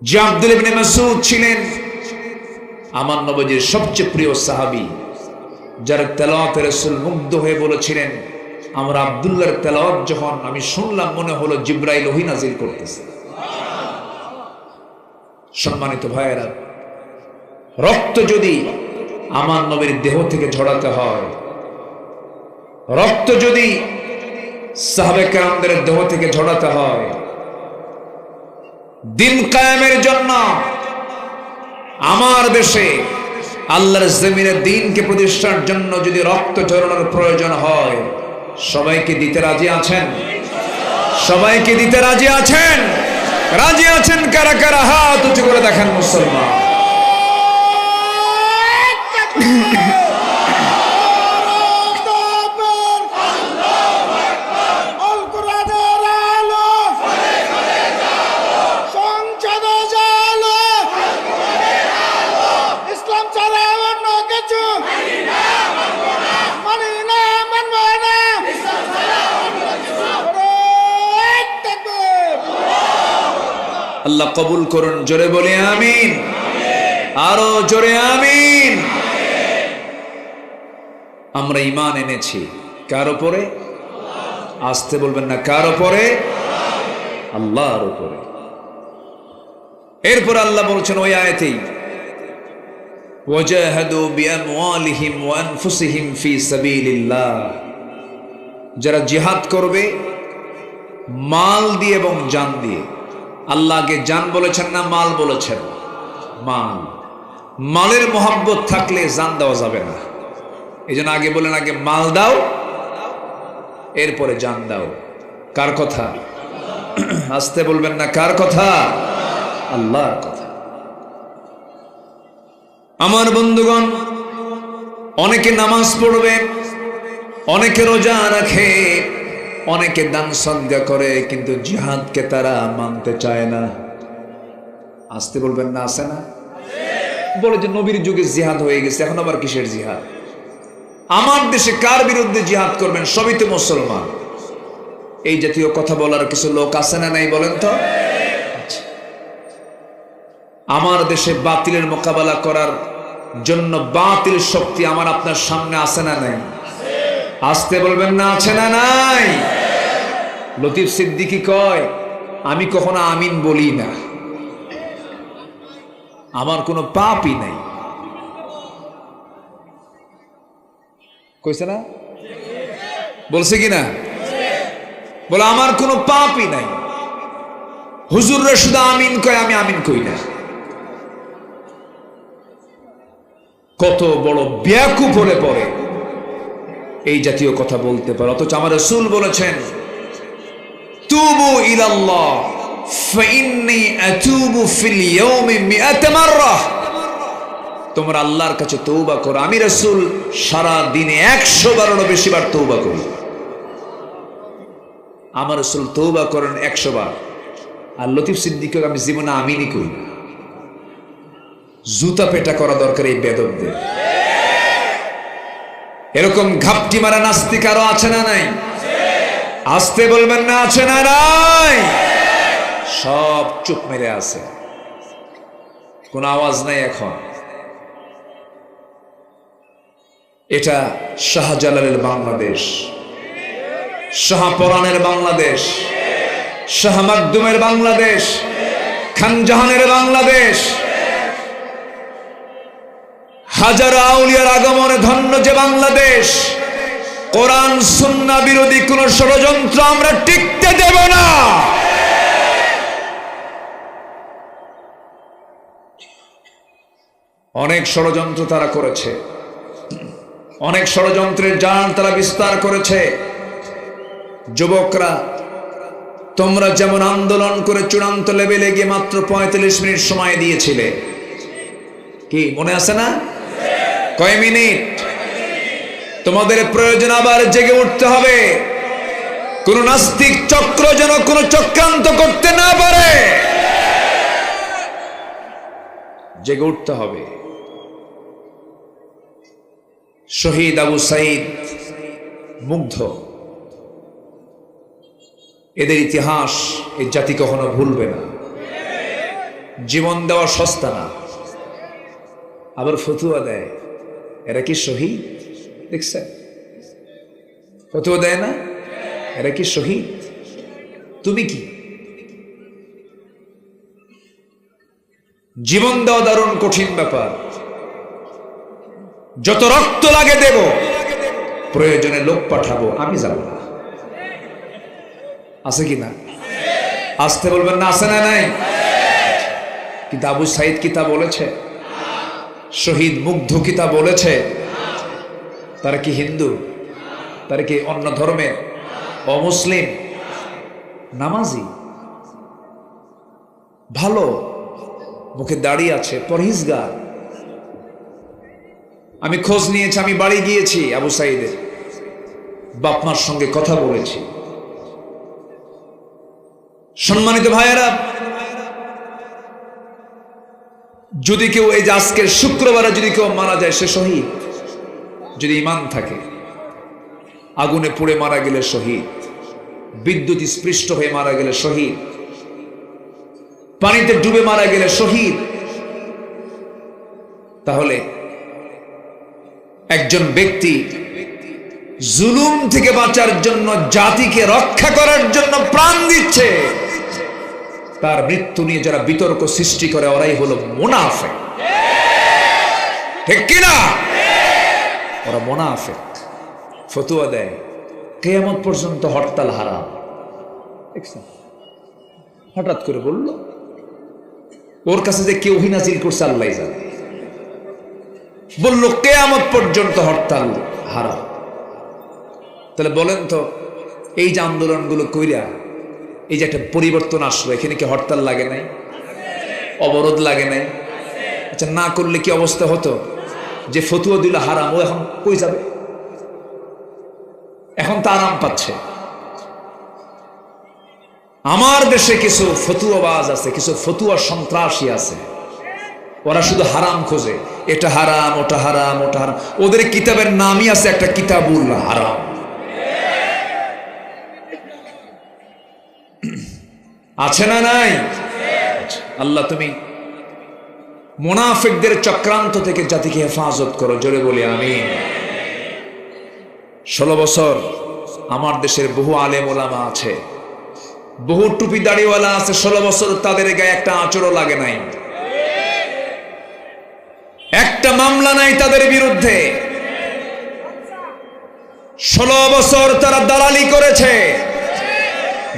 Speaker 1: যে আব্দুল ইবনে মাসউদ ছিলেন আমার নবীর সবচেয়ে প্রিয় সাহাবী, যার তেলাওয়াতে রাসূল মুগ্ধ হয়ে বলেছিলেন, আমরা আব্দুল্লাহর তেলাওয়াত যখন আমি শুনলাম মনে হলো জিবরাইল ওহী নাজিল করতেছে। সম্মানিত ভাইয়েরা, রক্ত যদি আমার নবীর দেহ থেকে ঝরাতে হয়, রক্ত যদি সাহাবে কেরামদের দেহ থেকে ঝরাতে হয়, দিন কায়েমের জন্য আমার দেশে আল্লাহর জমিনে দিনকে প্রতিষ্ঠার জন্য যদি রক্ত ঝরানোর প্রয়োজন হয়, সবাইকে দিতে রাজি আছেন? সবাইকে দিতে রাজি আছেন? রাজি আছেন কারা কারা? হাত উঁচু করে দেখেন মুসলমান। আল্লাহ কবুল করুন। জোরে বলি আমিন। আরো জোরে আমিন। আমরা ঈমান এনেছি কার উপরে? আসতে বলবেন না, কার উপরে? আল্লাহর উপরে। এরপর আল্লাহ বলছেন ওই আয়াতেই, ওয়াজাহাদু বিআমওয়ালিহিম ওয়া আনফুসিহিম ফি সাবিলিল্লাহ। যারা জিহাদ করবে মাল দিয়ে এবং জান দিয়ে। আল্লাহকে জান বলেছেন না মাল বলেছেন? মাল। মালের মোহাব্বত থাকলে জান দেওয়া যাবে না। এই জন্য আগে বলেন, আগে মাল দাও এরপরে জান দাও। কার কথা? আসতে বলবেন না, কার কথা? আল্লাহর কথা। আমার বন্ধুগণ, অনেকে নামাজ পড়বে, অনেকে রোজা রাখে, অনেকে দান সদকা করে, কিন্তু জিহাদকে তারা মানতে চায় না। আসতে বলবেন না, আছে না? বলে যে নবীর যুগে জিহাদ হয়ে গেছে, এখন আবার কিসের জিহাদ? আমার দেশে কার বিরুদ্ধে জিহাদ করবেন? সবই তো মুসলমান। এই জাতীয় কথা বলার কিছু লোক আছে না নাই বলেন তো? আমার দেশে বাতিলের মোকাবেলা করার জন্য বাতিল শক্তি আমার আপনার সামনে আছে না নাই? আসতে বলবেন না, আছে না নাই? লতিফ সিদ্দিকী কয়, আমি কখনো আমিন বলি না, আমার কোনো পাপই নাই। কইছে না? বলছে কি না? বলে আমার কোনো পাপই নাই। হুজুররা শুধু আমিন কয়, আমি আমিন কই না। কত বড় বেয়াকুফ হলে পড়ে এই জাতীয় কথা বলতে পারে। অথচ আমার রাসূল বলেছেন, তুবু ইলাল্লাহ ফাইন্নী আতুবু ফিল ইয়াউমি মিআত মাররা। তোমরা আল্লাহর কাছে তওবা করো, আমি রাসূল সারা দিনে 100 বারেরও বেশি বার তওবা করি। আমার রাসূল তওবা করেন 100 বার, আর লতিফ সিদ্দিকী আমি জীবনে আমিনই করি না। জুতা পেটা করা দরকার এই বেদবদের। এরকম ঘাপটি মারা নাস্তিক আরো আছে না নাই? আসতে বলবেন না, আছে না নাই? সব চুপ মেরে আছে, কোন আওয়াজ নাই এখন। এটা শাহজালালের বাংলাদেশ, শাহপরানের বাংলাদেশ, শাহ মাকদুমের বাংলাদেশ, খানজাহানের বাংলাদেশ। হাজারো আউলিয়ার আগমনে ধন্য যে বাংলাদেশ। কোরআন সুন্নাহ বিরোধী কোন ষড়যন্ত্র আমরা টিকতে দেব না। অনেক ষড়যন্ত্র তারা করেছে, অনেক ষড়যন্ত্রের জাল তারা বিস্তার করেছে। যুবকরা, তোমরা যেমন আন্দোলন করে চূড়ান্ত লেভেলে গিয়ে মাত্র 45 মিনিট সময় দিয়েছিলে, কি মনে আছে না? কয় মিনিট? তোমাদের প্রয়োজন আবার জেগে উঠতে হবে। কোন নাস্তিক চক্র যেন কোন চক্রান্ত করতে না পারে, জেগে উঠতে হবে। শহীদ আবু সাঈদ মুগ্ধ, এদের ইতিহাস এই জাতি কখনো ভুলবে না। জীবন দেওয়া সস্তা না। আবার ফতুয়া দেয়, এরা কি শহীদ? দেখছেন ফতুয়া দেয় না, এরা কি শহীদ? তুমি কি? জীবন দেওয়া দারুণ কঠিন ব্যাপার। যত রক্ত লাগে দেব, প্রয়োজনে লোক পাঠাবো, আমি যাব না। আছে কি না? আসতে বলবেন না, আছে না নাই? কিন্তু আবু সাঈদ কি তা বলেছে? শহীদ মুগ্ধ কি তা বলেছে? তারা কি হিন্দু? তারা কি অন্য ধর্মের? অমুসলিম? নামাজি, ভালো, মুখে দাড়ি আছে, পরহেজগার। আমি খোঁজ নিয়েছি, আমি বাড়ি গিয়েছি, আবু সাঈদের বাপমার সঙ্গে কথা বলেছি। সম্মানিত ভাইয়েরা, যদি কেউ এই যে আজকের শুক্রবারে যদি কেউ মারা যায়, সে শহীদ। যদি ঈমান থাকে, আগুনে পুড়ে মারা গেলে শহীদ, বিদ্যুৎ স্পৃষ্ট হয়ে মারা গেলে শহীদ, পানিতে ডুবে মারা গেলে শহীদ। তাহলে একজন ব্যক্তি জুলুম থেকে বাঁচার জন্য, জাতিকে রক্ষা করার জন্য প্রাণ দিচ্ছে, তার মৃত্যু নিয়ে যারা বিতর্ক সৃষ্টি করে, ওরাই হলো মুনাফিক। ঠিক কিনা? ওরা মুনাফিক। ফতুয়া দেয় কিয়ামত পর্যন্ত হরতাল হারাম। হঠাৎ করে বলল, ওর কাছে যে কেউ নাজিল করছে আল্লাহ জানে। বলল কিয়ামত পর্যন্ত হরতাল হারাম। তাহলে বলেন তো, এই যে আন্দোলনগুলো কইরা এই যে একটা পরিবর্তন আসলো, এখানে কি হরতাল লাগে নাই? অবরোধ লাগে নাই? আচ্ছা, না করলে কি অবস্থা হতো? যে ফতুয়া দিল হারাম, ও এখন কই যাবে? এখন তো আরাম পাচ্ছে। আমার দেশে কিছু ফতুয়াবাজ আছে, কিছু ফতুয়া সন্ত্রাসী আছে, ওরা শুধু হারাম খোঁজে, এটা হারাম, ওটা হারাম, ওটা হারাম। ওদের কিতাবের নামই আছে একটা কিতাবুল হারাম। আছে না নাই? আল্লাহ তুমি মুনাফিকদের চক্রান্ত থেকে জাতিকে হেফাজত করো, জোরে বলি আমিন। 16 বছর আমার দেশের বহু আলেম ওলামা আছে, বহু টুপি দাড়িওয়ালা আছে, 16 বছর তাদের গায়ে একটা আঁচড়ও লাগে নাই, একটা মামলা নাই তাদের বিরুদ্ধে। 16 বছর তারা দালালি করেছে,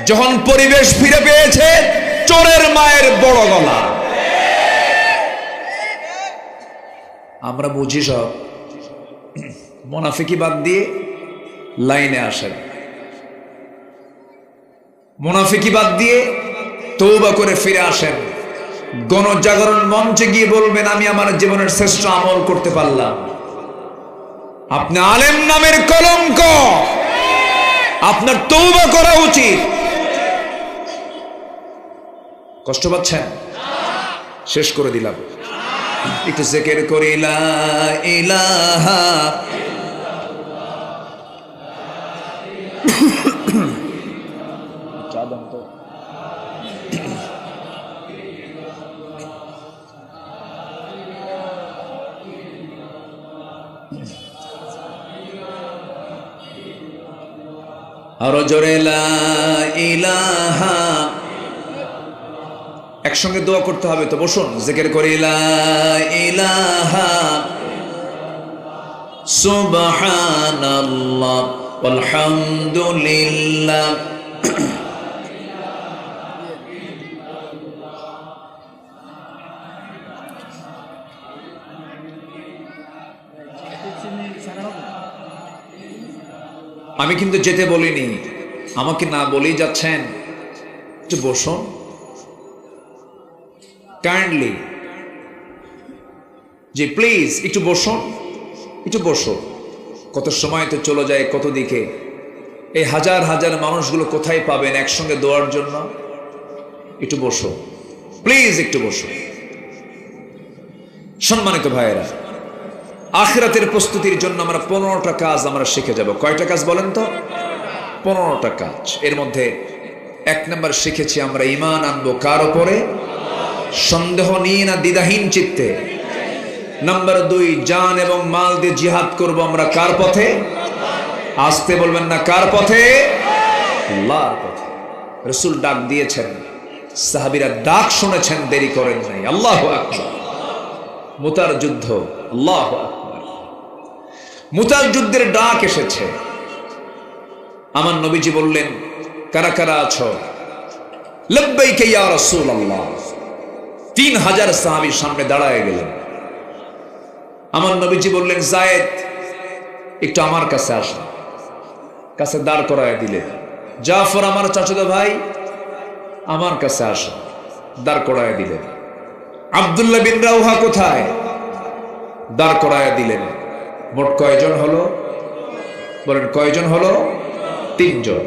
Speaker 1: যখন পরিবেশ ফিরে পেয়েছে চোরের মায়ের বড় গলা। আমরা বুঝি সব, মুনাফিকি বাদ দিয়ে লাইনে আসেন, মুনাফিকি বাদ দিয়ে তওবা করে ফিরে আসেন, গণজাগরণ মঞ্চে গিয়ে বলবেন আমি আমার জীবনের শ্রেষ্ঠ আমল করতে পারলাম। আপনি আলেম নামের কলঙ্ক, আপনার তওবা করা উচিত। কষ্ট পাচ্ছেন? শেষ করে দিলাম, একটু জিকির করি লা ইলাহা আরো জোরে লা ইলাহা। একসঙ্গে দোয়া করতে হবে তো, বসুন জিকির করি লা ইলাহা সুবহানাল্লাহ আলহামদুলিল্লাহ। আমি কিন্তু যেতে বলিনি, আমাকে না বলেই যাচ্ছেন, একটু বসুন কাইন্ডলি, জি প্লিজ একটু বসুন, একটু বসো। কত সময় তো চলে যায় কত দিকে, এই হাজার হাজার মানুষগুলো কোথায় পাবেন একসঙ্গে দোয়ার জন্য? একটু বসো প্লিজ, একটু বসো। সম্মানিত ভাইয়েরা, আখিরাতের প্রস্তুতির জন্য আমরা 15টা কাজ আমরা শিখে যাব। কয়টা কাজ বলেন তো? 15টা কাজ। এর মধ্যে 1 নাম্বার শিখেছি আমরা ঈমান আনবো কার উপরে? সন্দেহ নিয়ে না, দ্বিধাহীন চিত্তে। নাম্বার 2, জান এবং মাল দিয়ে জিহাদ করব আমরা কার পথে? আসতে বলবেন না, কার পথে? আল্লাহর পথে। রাসূল ডাক দিয়েছেন, সাহাবীরা ডাক শুনেছেন, দেরি করেন নাই। আল্লাহু আকবার। মুতার যুদ্ধ, আল্লাহু আকবার, মুতার যুদ্ধের ডাক এসেছে। আমার নবীজি বললেন, কারা কারা আছো? লব্বাইকা ইয়া রাসূলুল্লাহ। 3000 সাহাবী সামনে দাঁড়ায় গেলেন। আমার নবীজি বললেন, যায়েদ একটু আমার কাছে আসুন। কাছে দাঁড় করায় দিলেন। জাফর আমার চাচাতো ভাই, আমার কাছে আসুন। দাঁড় করায় দিলেন। আব্দুল্লাহ বিন রাওহা কোথায়? দাঁড় করায় দিলেন। মোট কয়জন হলো? বলেন কয়জন হলো? 3 জন।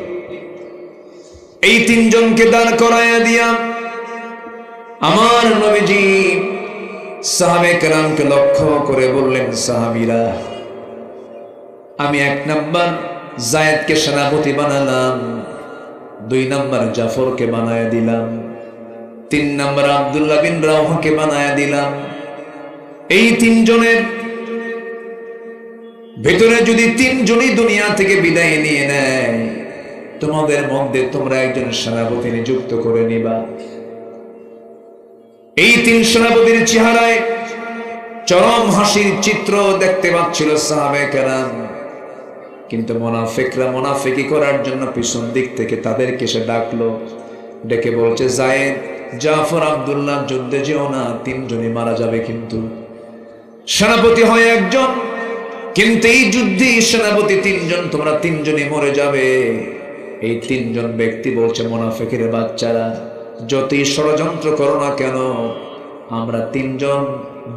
Speaker 1: এই 3 জনকে দাঁড় করায় দিয়া আমার নবীজি সাহাবে কেরামকে লক্ষ্য করে বললেন, সাহাবীরা, আমি 1 নাম্বার যায়েদকে সেনাপতি বানালাম, 2 নাম্বার জাফরকে বানায় দিলাম, 3 নাম্বার আব্দুল্লাহ বিন রাওহাকে বানায় দিলাম। এই 3 জনের ভেতরে যদি 3 জনই দুনিয়া থেকে বিদায় নিয়ে নেয়, তোমাদের মধ্যে তোমরা একজন সেনাপতি নিযুক্ত করে নিবা। এই 3 সেনাপতির চেহারায় চরম হাসির চিত্র দেখতে পাচ্ছিল সাহাবে কেরাম। কিন্তু মুনাফিকরা মুনাফিকি করার জন্য পিছন দিক থেকে তাদেরকে সে ডাকলো, ডেকে বলছে, যায়েদ, জাফর, আব্দুল্লাহ যুদ্ধে যেও না, 3 জনই মারা যাবে। কিন্তু সেনাপতি হয় একজন, কিন্তু এই যুদ্ধে সেনাপতি 3 জন, তোমরা 3 জনই মরে যাবে। এই 3 জন ব্যক্তি বলছে, মুনাফিকের বাচ্চারা, যতই ষড়যন্ত্র করো না কেন, আমরা 3 জন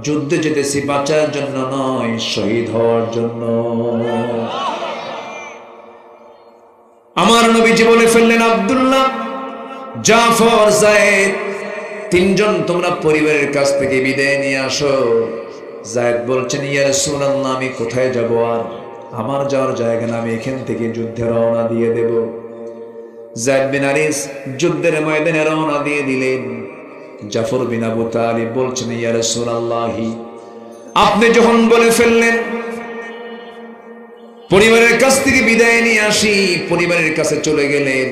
Speaker 1: যুদ্ধে যেতেছি বাঁচার জন্য নয়, শহীদ হওয়ার জন্য। আমার নবীজি বলে ফেললেন, আব্দুল্লাহ, জাফর, যায়েদ, 3 জন তোমরা পরিবারের কাছ থেকে বিদায় নিয়ে আসো। যায়েদ বলছেন, ইয়া রাসূলুল্লাহ, আমি কোথায় যাব? আর আমার যাওয়ার জায়গা না, আমি এখান থেকে যুদ্ধে রওনা দিয়ে দেব। যায়েদ বিন হারিস যুদ্ধের ময়দানে রওনা দিয়ে দিলেন। জাফর বিন আবু তালিব বলছেন, ইয়া রাসূলুল্লাহ, আপনি যখন বলে ফেললেন পরিবারের কাছ থেকে বিদায় নিয়ে আসি, পরিবারের কাছে চলে গেলেন।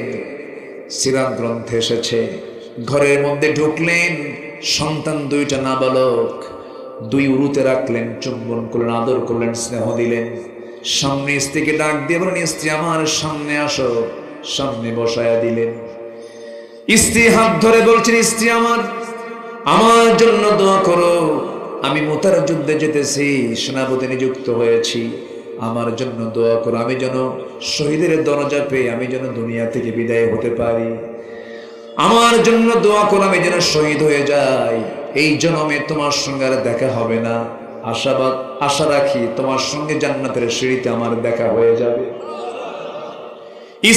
Speaker 1: সিরাত গ্রন্থে এসেছে, ঘরের মধ্যে ঢুকলেন, সন্তান দুইটা নাবালক, দুই উরুতে রাখলেন, চুম্বন করলেন, আদর করলেন, স্নেহ দিলেন। সামনে স্ত্রীকে ডাক দিয়ে বলেন, স্ত্রী আমার সামনে আসো, সামনে বসায়া দিলেন। স্ত্রী হাত ধরে বলছেন, স্ত্রী আমার জন্য দোয়া করো, আমি মুতার যুদ্ধে যেতেছি, সেনাপতি নিযুক্ত হয়েছি, আমার জন্য দোয়া করো, আমি যেন শহীদের দরজা পেয়ে আমি যেন দুনিয়া থেকে বিদায় হতে পারি। আমার জন্য দোয়া করো, আমি যেন শহীদ হয়ে যাই, এই জন্মে তোমার সঙ্গে আর দেখা হবে না, আশা রাখি তোমার সঙ্গে জান্নাতের সিঁড়িতে আমার দেখা হয়ে যাবে।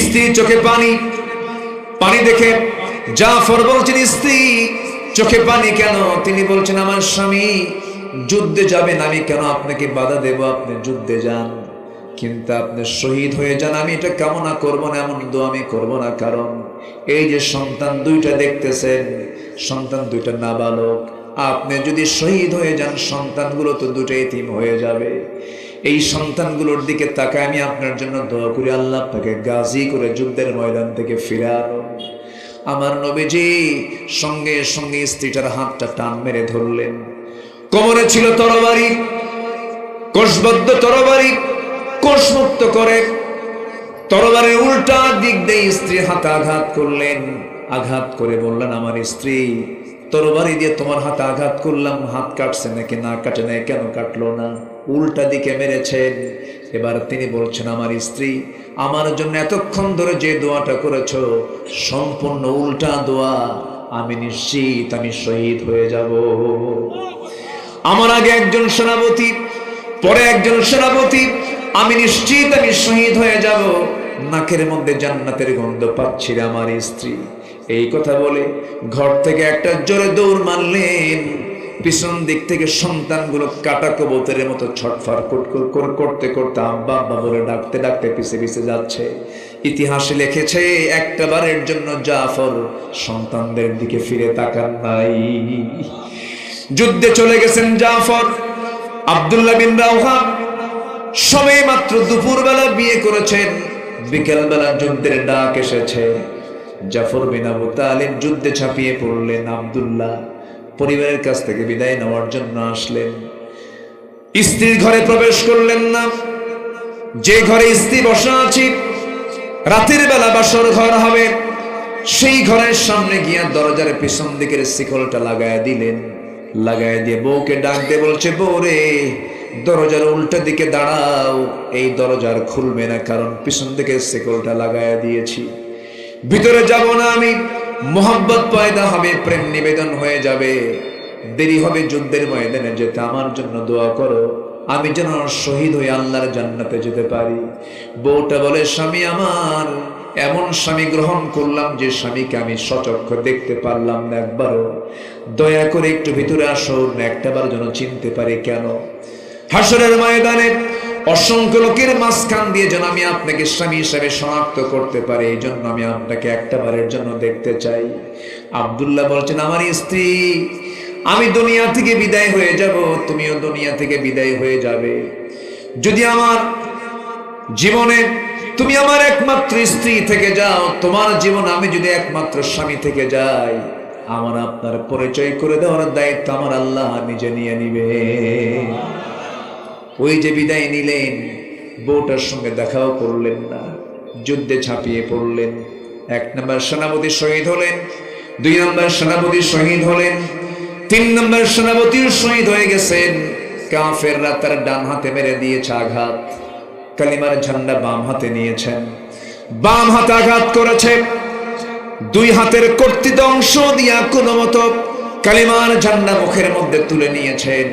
Speaker 1: স্ত্রী চোখে পানি দেখে জাফর বলছেন, স্ত্রী চোখে পানি কেন? তিনি বলছেন, আমার স্বামী যুদ্ধে যাবেন, আমি কেন আপনাকে বাধা দেব? আপনি যুদ্ধে যান, কিন্তু আপনি শহীদ হয়ে যান, আমি এটা কামনা করব না, এমন দোয়া আমি করব না। কারণ এই যে সন্তান দুইটা দেখতেছেন, সন্তান দুইটা নাবালক, আপনি যদি শহীদ হয়ে যান, সন্তানগুলো তো দুটো এতিম হয়ে যাবে। এই সন্তানগুলোর দিকে তাকায় আমি আপনার জন্য দোয়া করি, আল্লাহ আপনাকে গাজী করে যুদ্ধের ময়দান থেকে ফিরে আনুন। আমার নবীজি সঙ্গে সঙ্গে স্ত্রীটার হাতটা টান মেরে ধরলেন। কোমরে ছিল তরবারি, কোষবদ্ধ তরবারি, কোষমুক্ত করে তরবারির উল্টা দিক দিয়ে স্ত্রীর হাতে আঘাত করলেন। আঘাত করে বললেন, আমার স্ত্রী, তরবারি দিয়ে তোমার হাতে আঘাত করলাম, হাত কাটছে নাকি না কাটে নাই, কেন কাটলো না? উল্টা দিকে মেরেছেন। এবার তিনি বলছেন, আমার স্ত্রী, আমার জন্য এতক্ষণ ধরে যে দোয়াটা করেছো সম্পূর্ণ উল্টা দোয়া, আমি নিশ্চিত আমি শহীদ হয়ে যাব। আমার আগে একজন সেনাপতি, পরে একজন সেনাপতি, আমি নিশ্চিত আমি শহীদ হয়ে যাব, নাকের মধ্যে জান্নাতের গন্ধ পাচ্ছি রে আমার স্ত্রী। এই কথা বলে ঘর থেকে একটা জোরে দৌড় মারলেন। পিছন দিক থেকে সন্তানগুলো কাটা কবুতরের মতো ছটফট করতে করতে আব্বা আব্বা বলে ডাকতে ডাকতে পিছে পিছে যাচ্ছে। ইতিহাসে লিখেছে, একটা বারের জন্য জাফর সন্তানদের দিকে ফিরে তাকান নাই। যুদ্ধে চলে গেছেন জাফর। আব্দুল্লাহ বিন রাওহা সবে মাত্র দুপুরবেলা বিয়ে করেছেন, বিকেলবেলা যুদ্ধের ডাক এসেছে। জাফর বিন আবু তালিব যুদ্ধে ঝাঁপিয়ে পড়লেন। আব্দুল্লাহ পরিবারের কাছ থেকে বিদায় নেওয়ার জন্য আসলেন। স্ত্রীর ঘরে প্রবেশ করলেন না। যে ঘরে স্ত্রী বসা আছে, রাতের বেলা বাসর ঘর হবে, সেই ঘরের সামনে গিয়া দরজার পিছন দিকের শিকলটা লাগায় দিলেন। লাগায় দিয়ে বউকে ডাক দিয়ে বলছে, বউ রে, দরজার উল্টা দিকে দাঁড়াও, এই দরজার খুলবে না, কারণ পিছন দিকে শিকলটা লাগায় দিয়েছি। ভিতরে যাব না আমি, মোহাব্বত পয়দা হবে, প্রেম নিবেদন হয়ে যাবে, দেরি হবে যুদ্ধের ময়দানে যেতে, আমার জন্য দোয়া করো, আমি যেন শহীদ হয়ে আল্লাহর জান্নাতে যেতে পারি। বউটা বলে, স্বামী আমার, এমন স্বামী গ্রহণ করলাম যে স্বামীকে আমি সচক্ষে দেখতে পারলাম না একবারও, দয়া করে একটু ভিতরে আসুন, একটাবার যেন চিনতে পারি। কেন? হাসরের ময়দানে অসংখ্য লোকের মাঝখান দিয়ে যেন আমি আপনাকে স্বামী হিসেবে শনাক্ত করতে পারি, এই জন্য আমি আপনাকে একটাবারের জন্য দেখতে চাই। আব্দুল্লাহ বলছেন, আমার স্ত্রী, আমি দুনিয়া থেকে বিদায় হয়ে যাব, তুমিও দুনিয়া থেকে বিদায় হয়ে যাবে। যদি আমার জীবনে তুমি আমার একমাত্র স্ত্রী থেকে যাও, তোমার জীবন আমি যদি একমাত্র স্বামী থেকে যাই, আমার আপনার পরিচয় করে দেওয়ার দায়িত্ব আমার আল্লাহ নিজে নিয়ে নিবে। ওই যে বিদায় নিলেন, বউটার সঙ্গে দেখাও করলেন না, যুদ্ধে ঝাঁপিয়ে পড়লেন। 1 নম্বর সেনাপতি শহীদ হলেন, 2 নম্বর সেনাপতি শহীদ হলেন, 3 নম্বর সেনাপতিও শহীদ হয়ে গেছেন। কাফেররা তার ডান হাতে মেরে দিয়েছে আঘাত, কালিমার ঝান্ডা বাম হাতে নিয়েছেন, বাম হাতে আঘাত করেছে, 2 হাতের কর্তৃত অংশ দিয়া কোনো মতো কালিমার ঝান্ডা মুখের মধ্যে তুলে নিয়েছেন।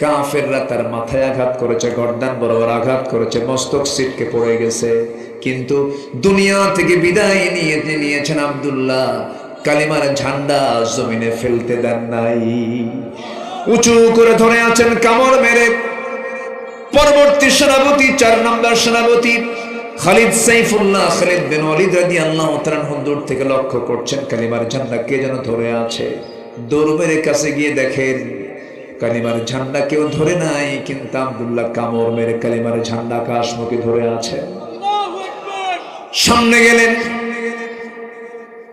Speaker 1: কাফেররা তার মাথায় আঘাত করেছে, গর্দান বরাবর আঘাত করেছে, মস্তক ছিটকে পড়ে গেছে, কিন্তু দুনিয়া থেকে বিদায় নিয়েছেন আব্দুল্লাহ, কালিমার ঝান্ডা জমিনে ফেলতে দেন নাই, উঁচু করে ধরে আছেন কামড় মেরে। পরবর্তী সেনাপতি 4 নম্বর সেনাপতি খালিদ সাইফুল্লাহ খালিদ বিন ওয়ালিদ রাদিয়াল্লাহু তাআলা দূর থেকে লক্ষ্য করছেন কালিমার ঝান্ডা কে যেন ধরে আছে। দৌড় মেরে কাছে গিয়ে দেখেন কালিমার ঝান্ডা কেউ ধরে নাই, কিন্তু আব্দুল্লাহ কামড় মেরে কালিমার ঝান্ডা আকাশমুখী ধরে আছে। সামনে গেলেন,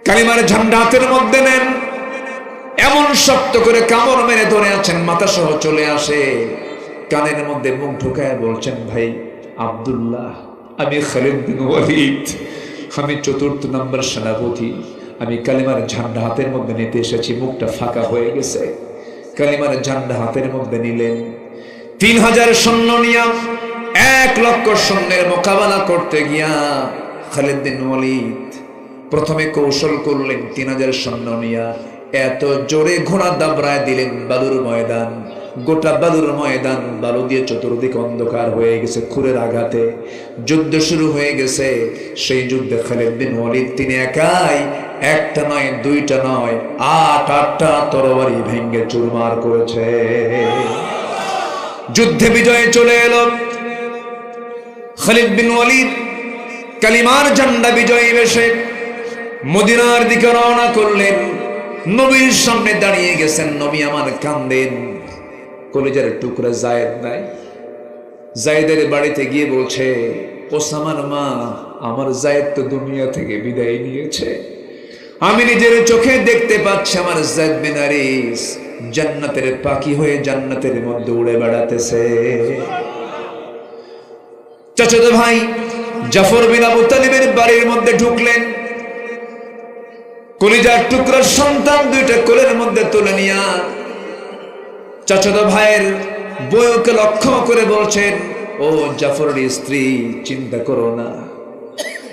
Speaker 1: কালিমার ঝান্ডা হাতের মধ্যে নেন, এমন শক্ত করে কামড় মেরে ধরে আছেন, মাথা সহ চলে আসে, কানের মধ্যে মুখ ঢুকায় বলছেন, ভাই আব্দুল্লাহ, আমি খালিদ বিন ওয়ালিদ, আমি ৪র্থ নম্বর সেনাপতি, আমি কালিমার ঝান্ডা হাতের মধ্যে নিতে এসেছি। মুখটা ফাঁকা হয়ে গেছে। কালিমার ঝান্ডা হাতের মধ্যে নিলেন। ৩০০০ সৈন্য নিয়া ১,০০,০০০ সৈন্যের মোকাবেলা করতে গিয়া খালিদ বিন ওয়ালিদ প্রথমে কৌশল করলেন। ৩০০০ সৈন্য নিয়া এত জোরে ঘোড়া দাবড়ায় দিলেন বালুর ময়দান, গোটা বালুর ময়দান বালু দিয়ে চতুর্দিকে অন্ধকার হয়ে গেছে। খুরের আঘাতে যুদ্ধ শুরু হয়ে গেছে। সেই যুদ্ধে খালিদ বিন ওয়ালিদ তিনি একাই, একটা নয়, দুইটা নয়, ৮টা তরবারি ভেঙ্গে চুরমার করেছে। যুদ্ধে বিজয়ে চলে এলো খালিদ বিন ওয়ালিদ। কালিমার ঝান্ডা বিজয়ী বেশে মদিনার দিকে রওনা করলেন। নবীর সামনে দাঁড়িয়ে গেছেন। নবী আমার কান্দেন, কলিজার টুকরা জায়েদ নাই। জায়েদের বাড়িতে গিয়ে বলছে, ওসামার মা, আমার জায়েদ তো দুনিয়া থেকে বিদায় নিয়েছে। আমি নিজের চোখে দেখতে পাচ্ছি আমার জায়েদ বিন হারিস জান্নাতের পাখি হয়ে জান্নাতের মধ্যে উড়ে বেড়াতেছে। চাচাতো ভাই জাফর বিন আবু তালিবের বাড়ির মধ্যে ঢুকলেন। কলিজার টুকরার সন্তান দুইটা কোলের মধ্যে তুলে নিয়া চাচাতো ভাইয়ের বউকে লক্ষ্য করে বলছেন, ও জাফরের স্ত্রী, চিন্তা করো না,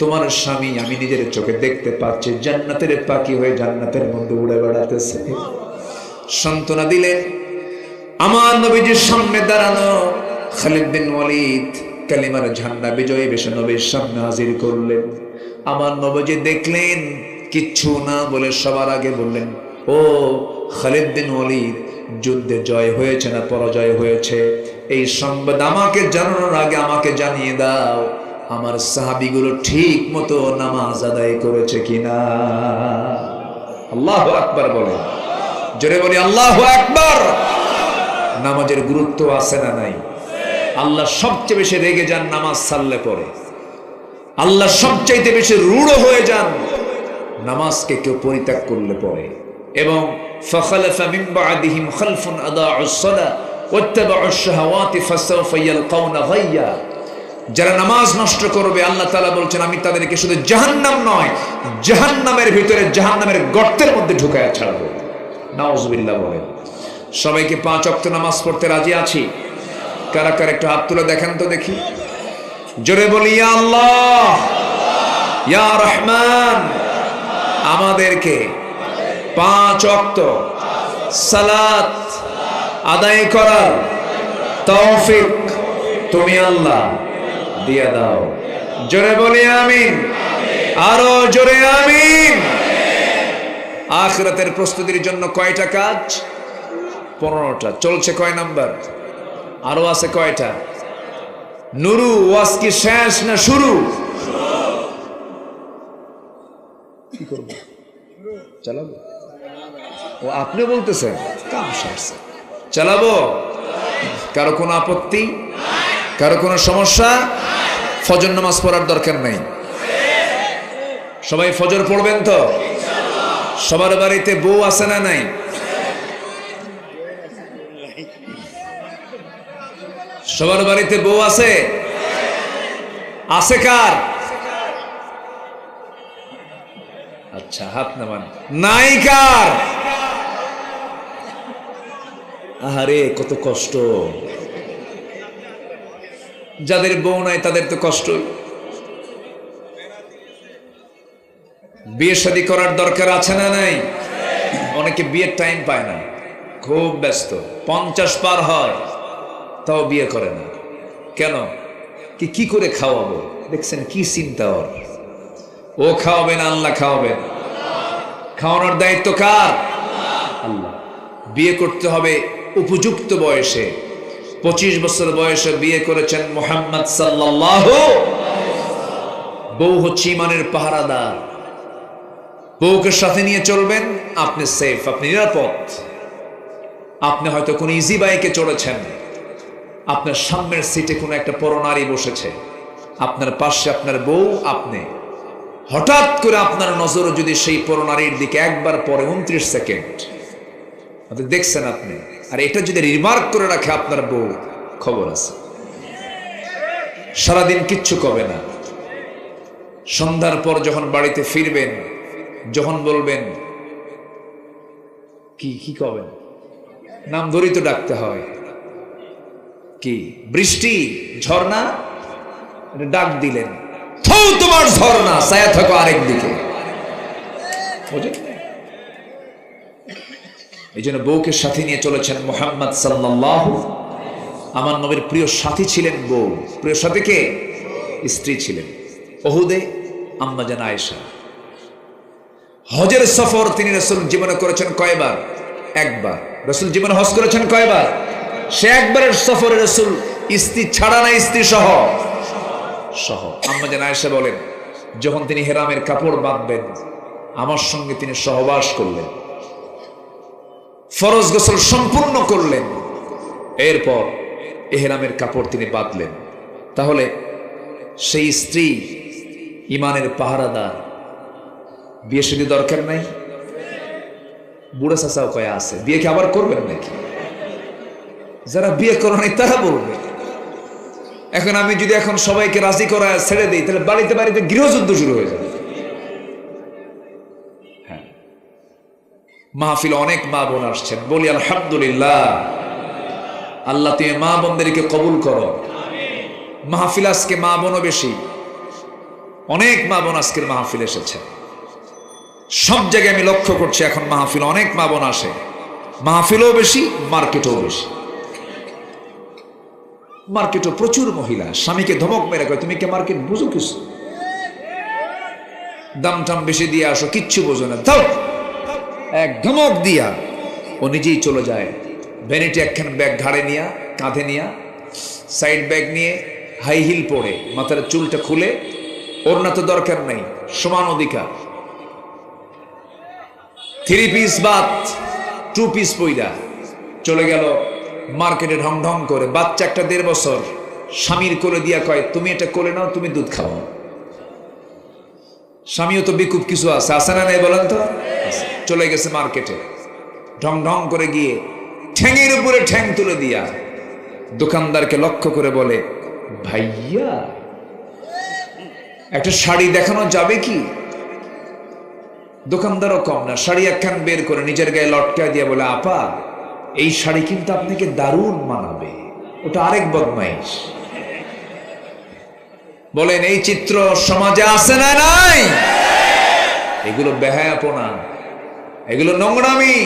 Speaker 1: তোমার স্বামী আমি নিজের চোখে দেখতে পাচ্ছি জান্নাতের পাখি হয়ে জান্নাতের মধ্যে উড়ে বেড়াতেছে। সান্ত্বনা দিলেন। আমার নবীজির সামনে দাঁড়ানো খালিদ বিন ওয়ালিদ কালিমার ঝান্ডা বিজয়ী বেশে নবীর সামনে হাজির করলেন। আমার নবীজি দেখলেন, কিচ্ছু না বলে সবার আগে বললেন, ও খালিদ বিন ওয়ালিদ, যুদ্ধে জয় হয়েছে না পরাজয় হয়েছে, এই সংবাদ আমাকে জানানোর আগে আমাকে জানিয়ে দাও, আমার সাহাবীগুলো ঠিক মতো নামাজ আদায় করেছে কিনা। আল্লাহু আকবার বলে, জোরে বলি আল্লাহু আকবার। নামাজের গুরুত্ব আছে না নাই? আল্লাহ সবচেয়ে বেশি রেগে যান নামাজ ছাড়লে পরে। আল্লাহ সবচাইতে বেশি রূঢ় হয়ে যান নামাজকে কেউ পরিত্যাগ করলে পরে। এবং ফাখালাফা মিন বা'দিহিম খালফুন আদাউস সালাহ ওয়াত্তাবাউশ শাহাওয়াতি ফাসাউফা ইয়ালকাউনা গায়্যা। যারা নামাজ নষ্ট করবে, আল্লাহ তাআলা বলছেন আমি তাদেরকে শুধু জাহান্নাম নয়, জাহান্নামের ভিতরে জাহান্নামের গর্তের মধ্যে ঢুকায়া ছাড়ব। নাউযুবিল্লাহ বলেন। সবাইকে 5 ওয়াক্ত নামাজ পড়তে রাজি আছি? কারা কারা একটু হাত তুলে দেখেন তো দেখি। জোরে বলি ইয়া আল্লাহ, ইয়া রহমান। আমাদেরকে 5 ওয়াক্ত সালাত আদায় করার তৌফিক তুমি আল্লাহ দিয়ে দাও। জোরে বলি আমিন, আরো জোরে আমিন। আখিরাতের প্রস্তুতির জন্য কয়টা কাজ? 15টা। চলছে কয় নাম্বার? আরো আছে কয়টা? নুরু ওয়াজ কি শেষ না শুরু? কি করব? চালাবো? ও আপনি বলতেছেন কাম শেষ, চালাবো? কারো কোনো আপত্তি? কারো কোনো সমস্যা? ফজর নামাজ পড়ার দরকার নেই। সবাই ফজর পড়বেন তো? সবার বাড়িতে বউ আছে না নাই? সবার বাড়িতে বউ আছে? আছে কার? আচ্ছা হাত নামান। নাই কার? আহারে কত কষ্ট। যাদের বউ নাই তাদের তো কষ্টই। বিয়ে শাদী করার দরকার আছে না নাই? অনেকে বিয়ের টাইম পায় না, খুব ব্যস্ত, 50 পার হয় তাও বিয়ে করে না। কেন? কি করে খাওয়াবো? দেখছেন কি চিন্তা ওর। ও খাওয়াবে না আল্লাহ খাওয়াবেন? খাওয়ানোর দায়িত্ব কার? আল্লাহ। বিয়ে করতে হবে উপযুক্ত বয়সে। 25 বছর বয়সে বিয়ে করেছেন মুহাম্মদ সাল্লাল্লাহু। বউ হচ্ছে ইমানের পাহারাদার। বউকে সাথে নিয়ে চলবেন, আপনি সেফ, আপনি নিরাপদ। আপনি হয়তো কোনো ইজি বাইকে চড়েছেন, আপনার সামনের সিটে কোনো একটা পরনারী বসেছে, আপনার পাশে আপনার বউ, আপনি হঠাৎ করে আপনার নজর যদি সেই পরনারীর দিকে একবার পরে 29 সেকেন্ড দেখছেন আপনি, আর এটা যদি রিমার্ক করে রাখে আপনার বউ, খবর আছে, সারাদিন কিচ্ছু কবে না। সন্ধ্যার পর যখন বাড়িতে ফিরবেন, যখন বলবেন কি কি কবেন, নাম ধরেই তো ডাকতে হয়, কি বৃষ্টি, ঝর্ণা, ডাক দিলেন, থৌ তোমার ঝর্ণা, ছায়া থাকো আরেক দিকে। এই জন্য বউকে সাথে নিয়ে চলেছেন মুহাম্মদ সাল্লাল্লাহু। আমার নবীর প্রিয় সাথী ছিলেন বউ। প্রিয় সাথী কে? স্ত্রী ছিলেন। উহুদে আম্মা জান আয়েশা। হজের সফর তিনি রাসূল জীবনে করেছেন কয়বার? একবার। রাসূল জীবনে হজ করেছেন কয়বার? সে একবারের সফরে রাসূল স্ত্রী ছাড়া না, স্ত্রী সহ সহ। আম্মা জান আয়েশা বলেন, যখন তিনি হেরামের কাপড় বাঁধবেন, আমার সঙ্গে তিনি সহবাস করলেন, ফরজ গোসল সম্পূর্ণ করলেন, এরপর এহরামের কাপড় তিনি বাঁধলেন। তাহলে সেই স্ত্রী ইমানের পাহারাদার, বিয়ে শাদী দরকার নাই? বুড়া চাচাও কয়া আছে, বিয়ে কি আবার করবেন নাকি? যারা বিয়ে করে নাই তারা বলবে। এখন আমি যদি এখন সবাইকে রাজি করা ছেড়ে দিই, তাহলে বাড়িতে বাড়িতে গৃহযুদ্ধ শুরু হয়ে যাবে। হ্যাঁ, মাহফিল অনেক মা বোন আসছেন, বলি আলহামদুলিল্লাহ। আল্লাহ তুমি মা বোনদেরকে কবুল করো। মাহফিল আজকে মা বোনও বেশি, অনেক মা বোন আজকের মাহফিল এসেছে। সব জায়গায় আমি লক্ষ্য করছি এখন মাহফিল অনেক মা বোন আসে, মাহফিলও বেশি, মার্কেটও বেশি। মার্কেটও প্রচুর মহিলা স্বামীকে ধমক মেরে কয়, তুমি কি মার্কেট বুঝো কিছু? দাম টাম বেশি দিয়ে আসো, কিচ্ছু বোঝো না, দাও। এক ধমক দিয়া ও নিজেই চলে যায়। ভ্যানিটি একখান ব্যাগ ঘাড়ে নিয়া, কাঁধে নিয়া, সাইড ব্যাগ নিয়ে, হাই হিল পরে, মাথার চুলটা খুলে, ওড়না তো দরকার নাই, সমান অধিকার, 3 পিস বাদ 2 পিস পইরা চলে গেল মার্কেটে ঢং ঢং করে। বাচ্চা একটা 1.5 বছর স্বামীর কোলে দিয়া কয়, তুমি এটা কোলে নাও, তুমি দুধ খাও। স্বামীও তো বিকুপ কিছু আছে, আছে না নাই বলেন তো? চলে গেছে মার্কেটে, ঢং ঢং করে গিয়ে ঠ্যাঙের উপরে ঠ্যাং তুলে দিয়া দোকানদারকে লক্ষ্য করে বলে, ভাইয়া একটা শাড়ি দেখানো যাবে কি? দোকানদারও কম না, শাড়ি একখান বের করে নিজের গায়ে লটকায় দিয়ে বলে, আপা এই শাড়ি কিন্তু আপনাকে দারুণ মানাবে। ওটা আরেক বদমাইশ। বলেন এই চিত্র সমাজে আছে না নাই? এগুলো বেহায়াপনা, এগুলো নোংরামি।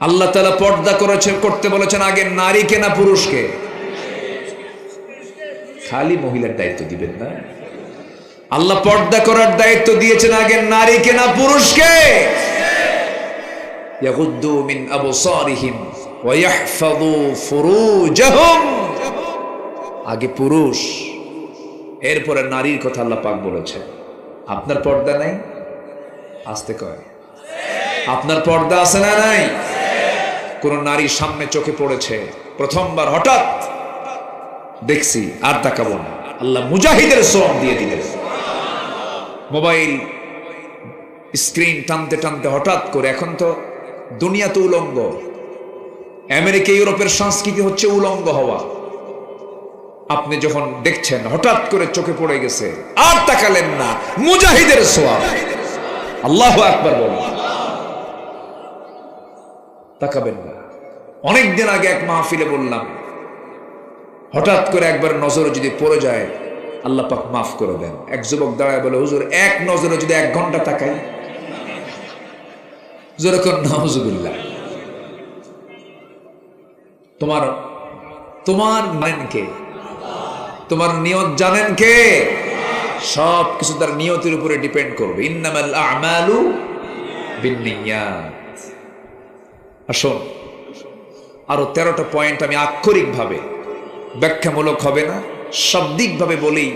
Speaker 1: আল্লাহ তাআলা পর্দা করতে বলেছেন আগে নারীকে না পুরুষকে? খালি মহিলার দায়িত্ব দিবেন না, আল্লাহ পর্দা করার দায়িত্ব দিয়েছেন আগে নারীকে না পুরুষকে? ইয়াগুদ্দু মিন আবসারিহিম ওয়া ইয়াহফাযু ফুরুজাহুম। আগে পুরুষ, এরপরে নারীর কথা আল্লাহ পাক বলেছেন। আপনার পর্দা নাই? আসতে কয়, আপনার পর্দা আছে না নাই? কোন নারীর সামনে চোখে পড়েছে, প্রথমবার হঠাৎ দেখছি, আর তাকাবো না, আল্লাহ মুজাহিদের শ্রম দিয়ে দিলেন। মোবাইল স্ক্রিন টানতে টানতে হঠাৎ করে, এখন তো দুনিয়া তো উলঙ্গ, আমেরিকা ইউরোপের সংস্কৃতি হচ্ছে উলঙ্গ হওয়া। আপনি যখন দেখছেন হঠাৎ করে চোখে পড়ে গেছে, আর তাকালেন না, মুজাহিদের সওয়াব। আল্লাহু আকবার বলেন, তাকাবেন না। অনেকদিন আগে এক মাহফিলে বললাম, হঠাৎ করে একবার নজরে যদি পড়ে যায়, আল্লাহ পাক মাফ করে দেন। এক যুবক দাঁড়ায় বলে, হুজুর এক নজরে যদি 1 ঘন্টা তাকাই? যেরকম নাউজুবিল্লাহ। তোমার মানেন কে? তোমার নিয়ত জানেন কে? সব কিছু তার নিয়তের উপরে ডিপেন্ড করবে। ইন্নামাল আ'মালু বিন্নিয়াত। আসুন, আরো 13টা পয়েন্ট আমি আক্ষরিকভাবে, ব্যাখ্যামূলক হবে না, শাব্দিকভাবে বলি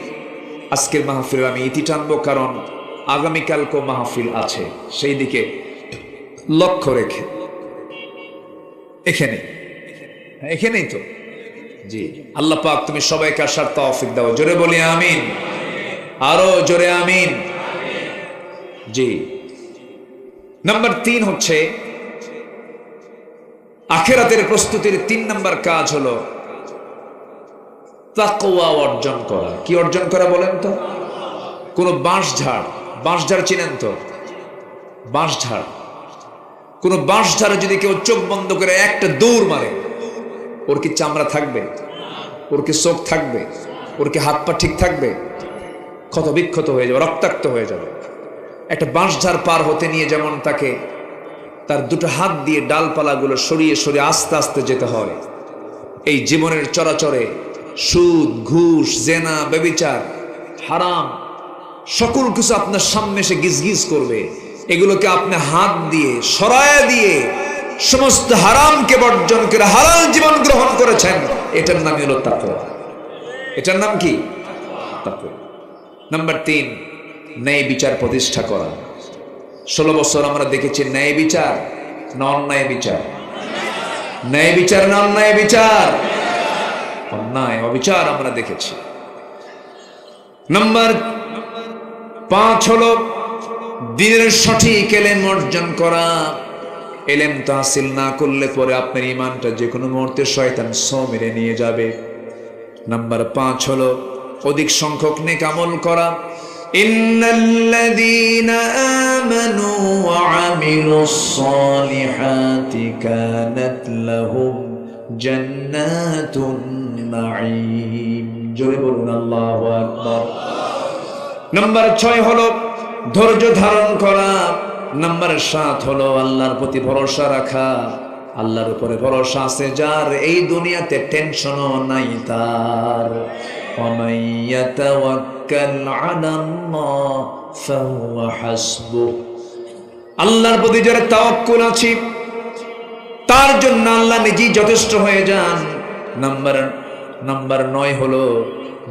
Speaker 1: আজকের মাহফিলের আমি ইতি টানবো, কারণ আগামীকালকেও মাহফিল আছে, সেই দিকে লক্ষ্য রেখে। এখানেই তো জি। আল্লাহ পাক তুমি সবাইকে আসার তৌফিক দাও, জোরে বলি আমিন, আরো জোরে আমিন। জি, নাম্বার 3 হচ্ছে আখিরাতের প্রস্তুতির 3 নাম্বার কাজ হলো তাকওয়া অর্জন করা। কি অর্জন করা বলেন তো? কোন বাঁশঝাড় চিনেন তো? কোন বাঁশঝাড়ে যদি কেউ চোখ বন্ধ করে একটা দৌড় মারে, ওর কি চামড়া থাকবে? ওর কি চোখ থাকবে? ওর কি হাত পা ঠিক থাকবে? ক্ষত বিক্ষত হয়ে যাবে, রক্তাক্ত হয়ে যাবে। একটা বাঁশঝাড় পার হতে নিয়ে যেমন তাকে তার দুটো হাত দিয়ে ডালপালাগুলো সরিয়ে সরিয়ে আস্তে আস্তে যেতে হয়, এই জীবনের চরাচরে সুদ, ঘুষ, জেনা, ব্যভিচার, হারাম সকল কিছু আপনার সামনে এসে গিজগিজ করবে। এগুলোকে আপনি হাত দিয়ে সরায় দিয়ে সমস্ত হারামকে বর্জন করে হালাল জীবন গ্রহণ করেছেন, এটার নামই হলো তাকওয়া। এটার নাম কি? তাকওয়া। নাম্বার 3, ন্যায় বিচার প্রতিষ্ঠা করা। 16 বছর আমরা দেখেছি ন্যায় বিচার না অন্যায় বিচার? ন্যায় বিচার না অন্যায় বিচার? অন্যায়, অবিচার আমরা দেখেছি। নাম্বার 5 হলো দ্বীনের সঠিক এলেম অর্জন করা। এলেম তো হাসিল না করলে পরে আপনার ঈমানটা যে কোনো মুহূর্তে শয়তান ছো মেরে নিয়ে যাবে। নাম্বার 5 হলো অধিক সংখ্যক নেক আমল করা। ইন্নাল্লাযীনা আমানু ওয়া আমিলুস সালিহাতি কানাত লাহুম জান্নাতুন নাঈম। জোরে বলুন আল্লাহু আকবার। নাম্বার 6 হলো ধৈর্য ধারণ করা। নাম্বার 7 হলো আল্লাহর প্রতি ভরসা রাখা। আল্লাহর উপরে ভরসা আছে যার, এই দুনিয়াতে টেনশনও নাই তার। ওয়ামান ইয়াতাওয়াক্কাল আলাল্লাহ ফাহুয়া হাসবুহ। আল্লাহর প্রতি যার তাওয়াক্কুল আছে তার জন্য আল্লাহ নিজেই যথেষ্ট হয়ে যান। নাম্বার 9 হলো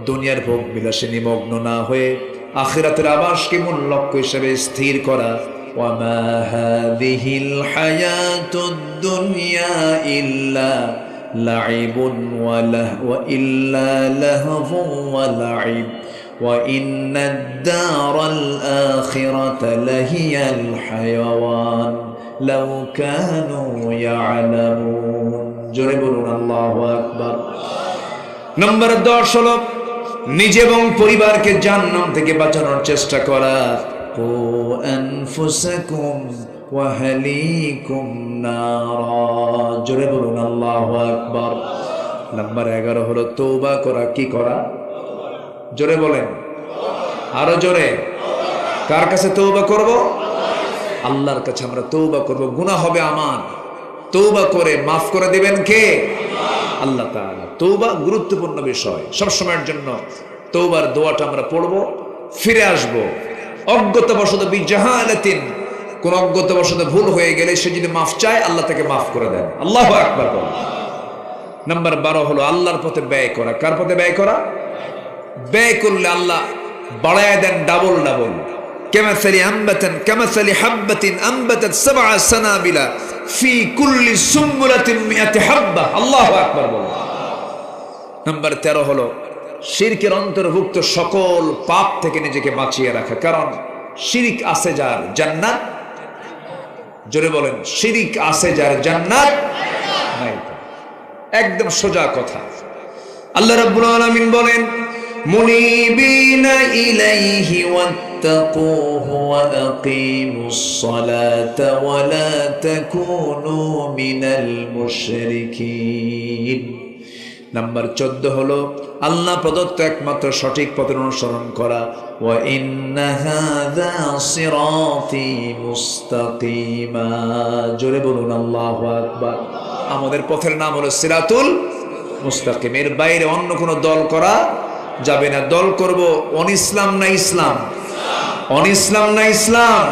Speaker 1: দুনিয়ার ভোগ বিলাসে নিমগ্ন না হয়ে আখিরাতের আবাসকে মূল লক্ষ্য হিসেবে স্থির করা। ওয়ামা হাযিহিল হায়াতুদ দুনিয়া ইল্লা লাইবুন ওয়া ইল্লা লাহবুন ওয়া লাইব ওয়া ইন্নাদ দারাল আখিরাতা লাহিয়াল হায়াওয়ান লাউ কানু ইয়ালামুন। জোরে বলুন আল্লাহু আকবার। নাম্বার 10 হলো নিজে এবং পরিবারকে জাহান্নাম থেকে বাঁচানোর চেষ্টা করা। কু আনফুসাকুম ওয়া আহলিকুম নারা। জোরে বলুন আল্লাহু আকবার। নাম্বার 11 হলো তওবা করা। কি করা? জোরে বলেন, আরো জোরে। কার কাছে তওবা করব? আল্লাহর কাছে আমরা তওবা করব। গুনাহ হবে আমার, তওবা করে মাফ করে দিবেন কে? আল্লাহ তাআলা। তওবা গুরুত্বপূর্ণ বিষয়। সব সময়ের জন্য তওবার দোয়াটা আমরা পড়ব, ফিরে আসব। অজ্ঞতাবশত বিজাহালাতিন, কোন অজ্ঞতাবশত ভুল হয়ে গেলে সে যদি মাফ চায় আল্লাহ তাকে মাফ করে দেন। আল্লাহু আকবার বলেন। নাম্বার 12 হলো আল্লাহর পথে ব্যয় করা। কার পথে ব্যয় করা? ব্যয় করলে আল্লাহ বাড়ায় দেন ডাবল ডাবল। কামাসালি হাব্বাতিন আনবাতাত 7 সানাবিলা ফি কুল্লি সুম্বুলাতিন মিআতি হাব্বা। আল্লাহু আকবার বলেন। নাম্বার 13 হলো শিরকের অন্তর্ভুক্ত সকল পাপ থেকে নিজেকে বাঁচিয়ে রাখা। কারণ শিরিক আছে যার জান্নাত, জোরে বলেন, শিরিক আছে যার জান্নাত নাই। একদম সোজা কথা। আল্লাহ রাব্বুল আলামিন বলেন, মুনিবিনা ইলাইহি ওয়াত্তাকুহু ওয়া আকিমুস সালাতা ওয়া লা তাকুনু মিনাল মুশরিকিন। নাম্বার 14 হলো আল্লাহ প্রদত্ত একমাত্র সঠিক পথের অনুসরণ করা। ওয়া ইন্না হাযা সিরাতি মুস্তাকিমা। জোরে বলুন আল্লাহু আকবার। আমাদের পথের নাম হলো সিরাতুল মুস্তাকিম। এর বাইরে অন্য কোনো দল করা যাবে না। দল করব অনিসলাম না ইসলাম? অনিসলাম না ইসলাম?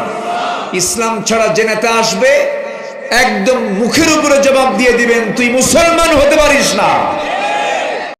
Speaker 1: ইসলাম ছাড়া যে নেতা আসবে একদম মুখের উপরে জবাব দিয়ে দিবেন, তুই মুসলমান হতে পারিস না।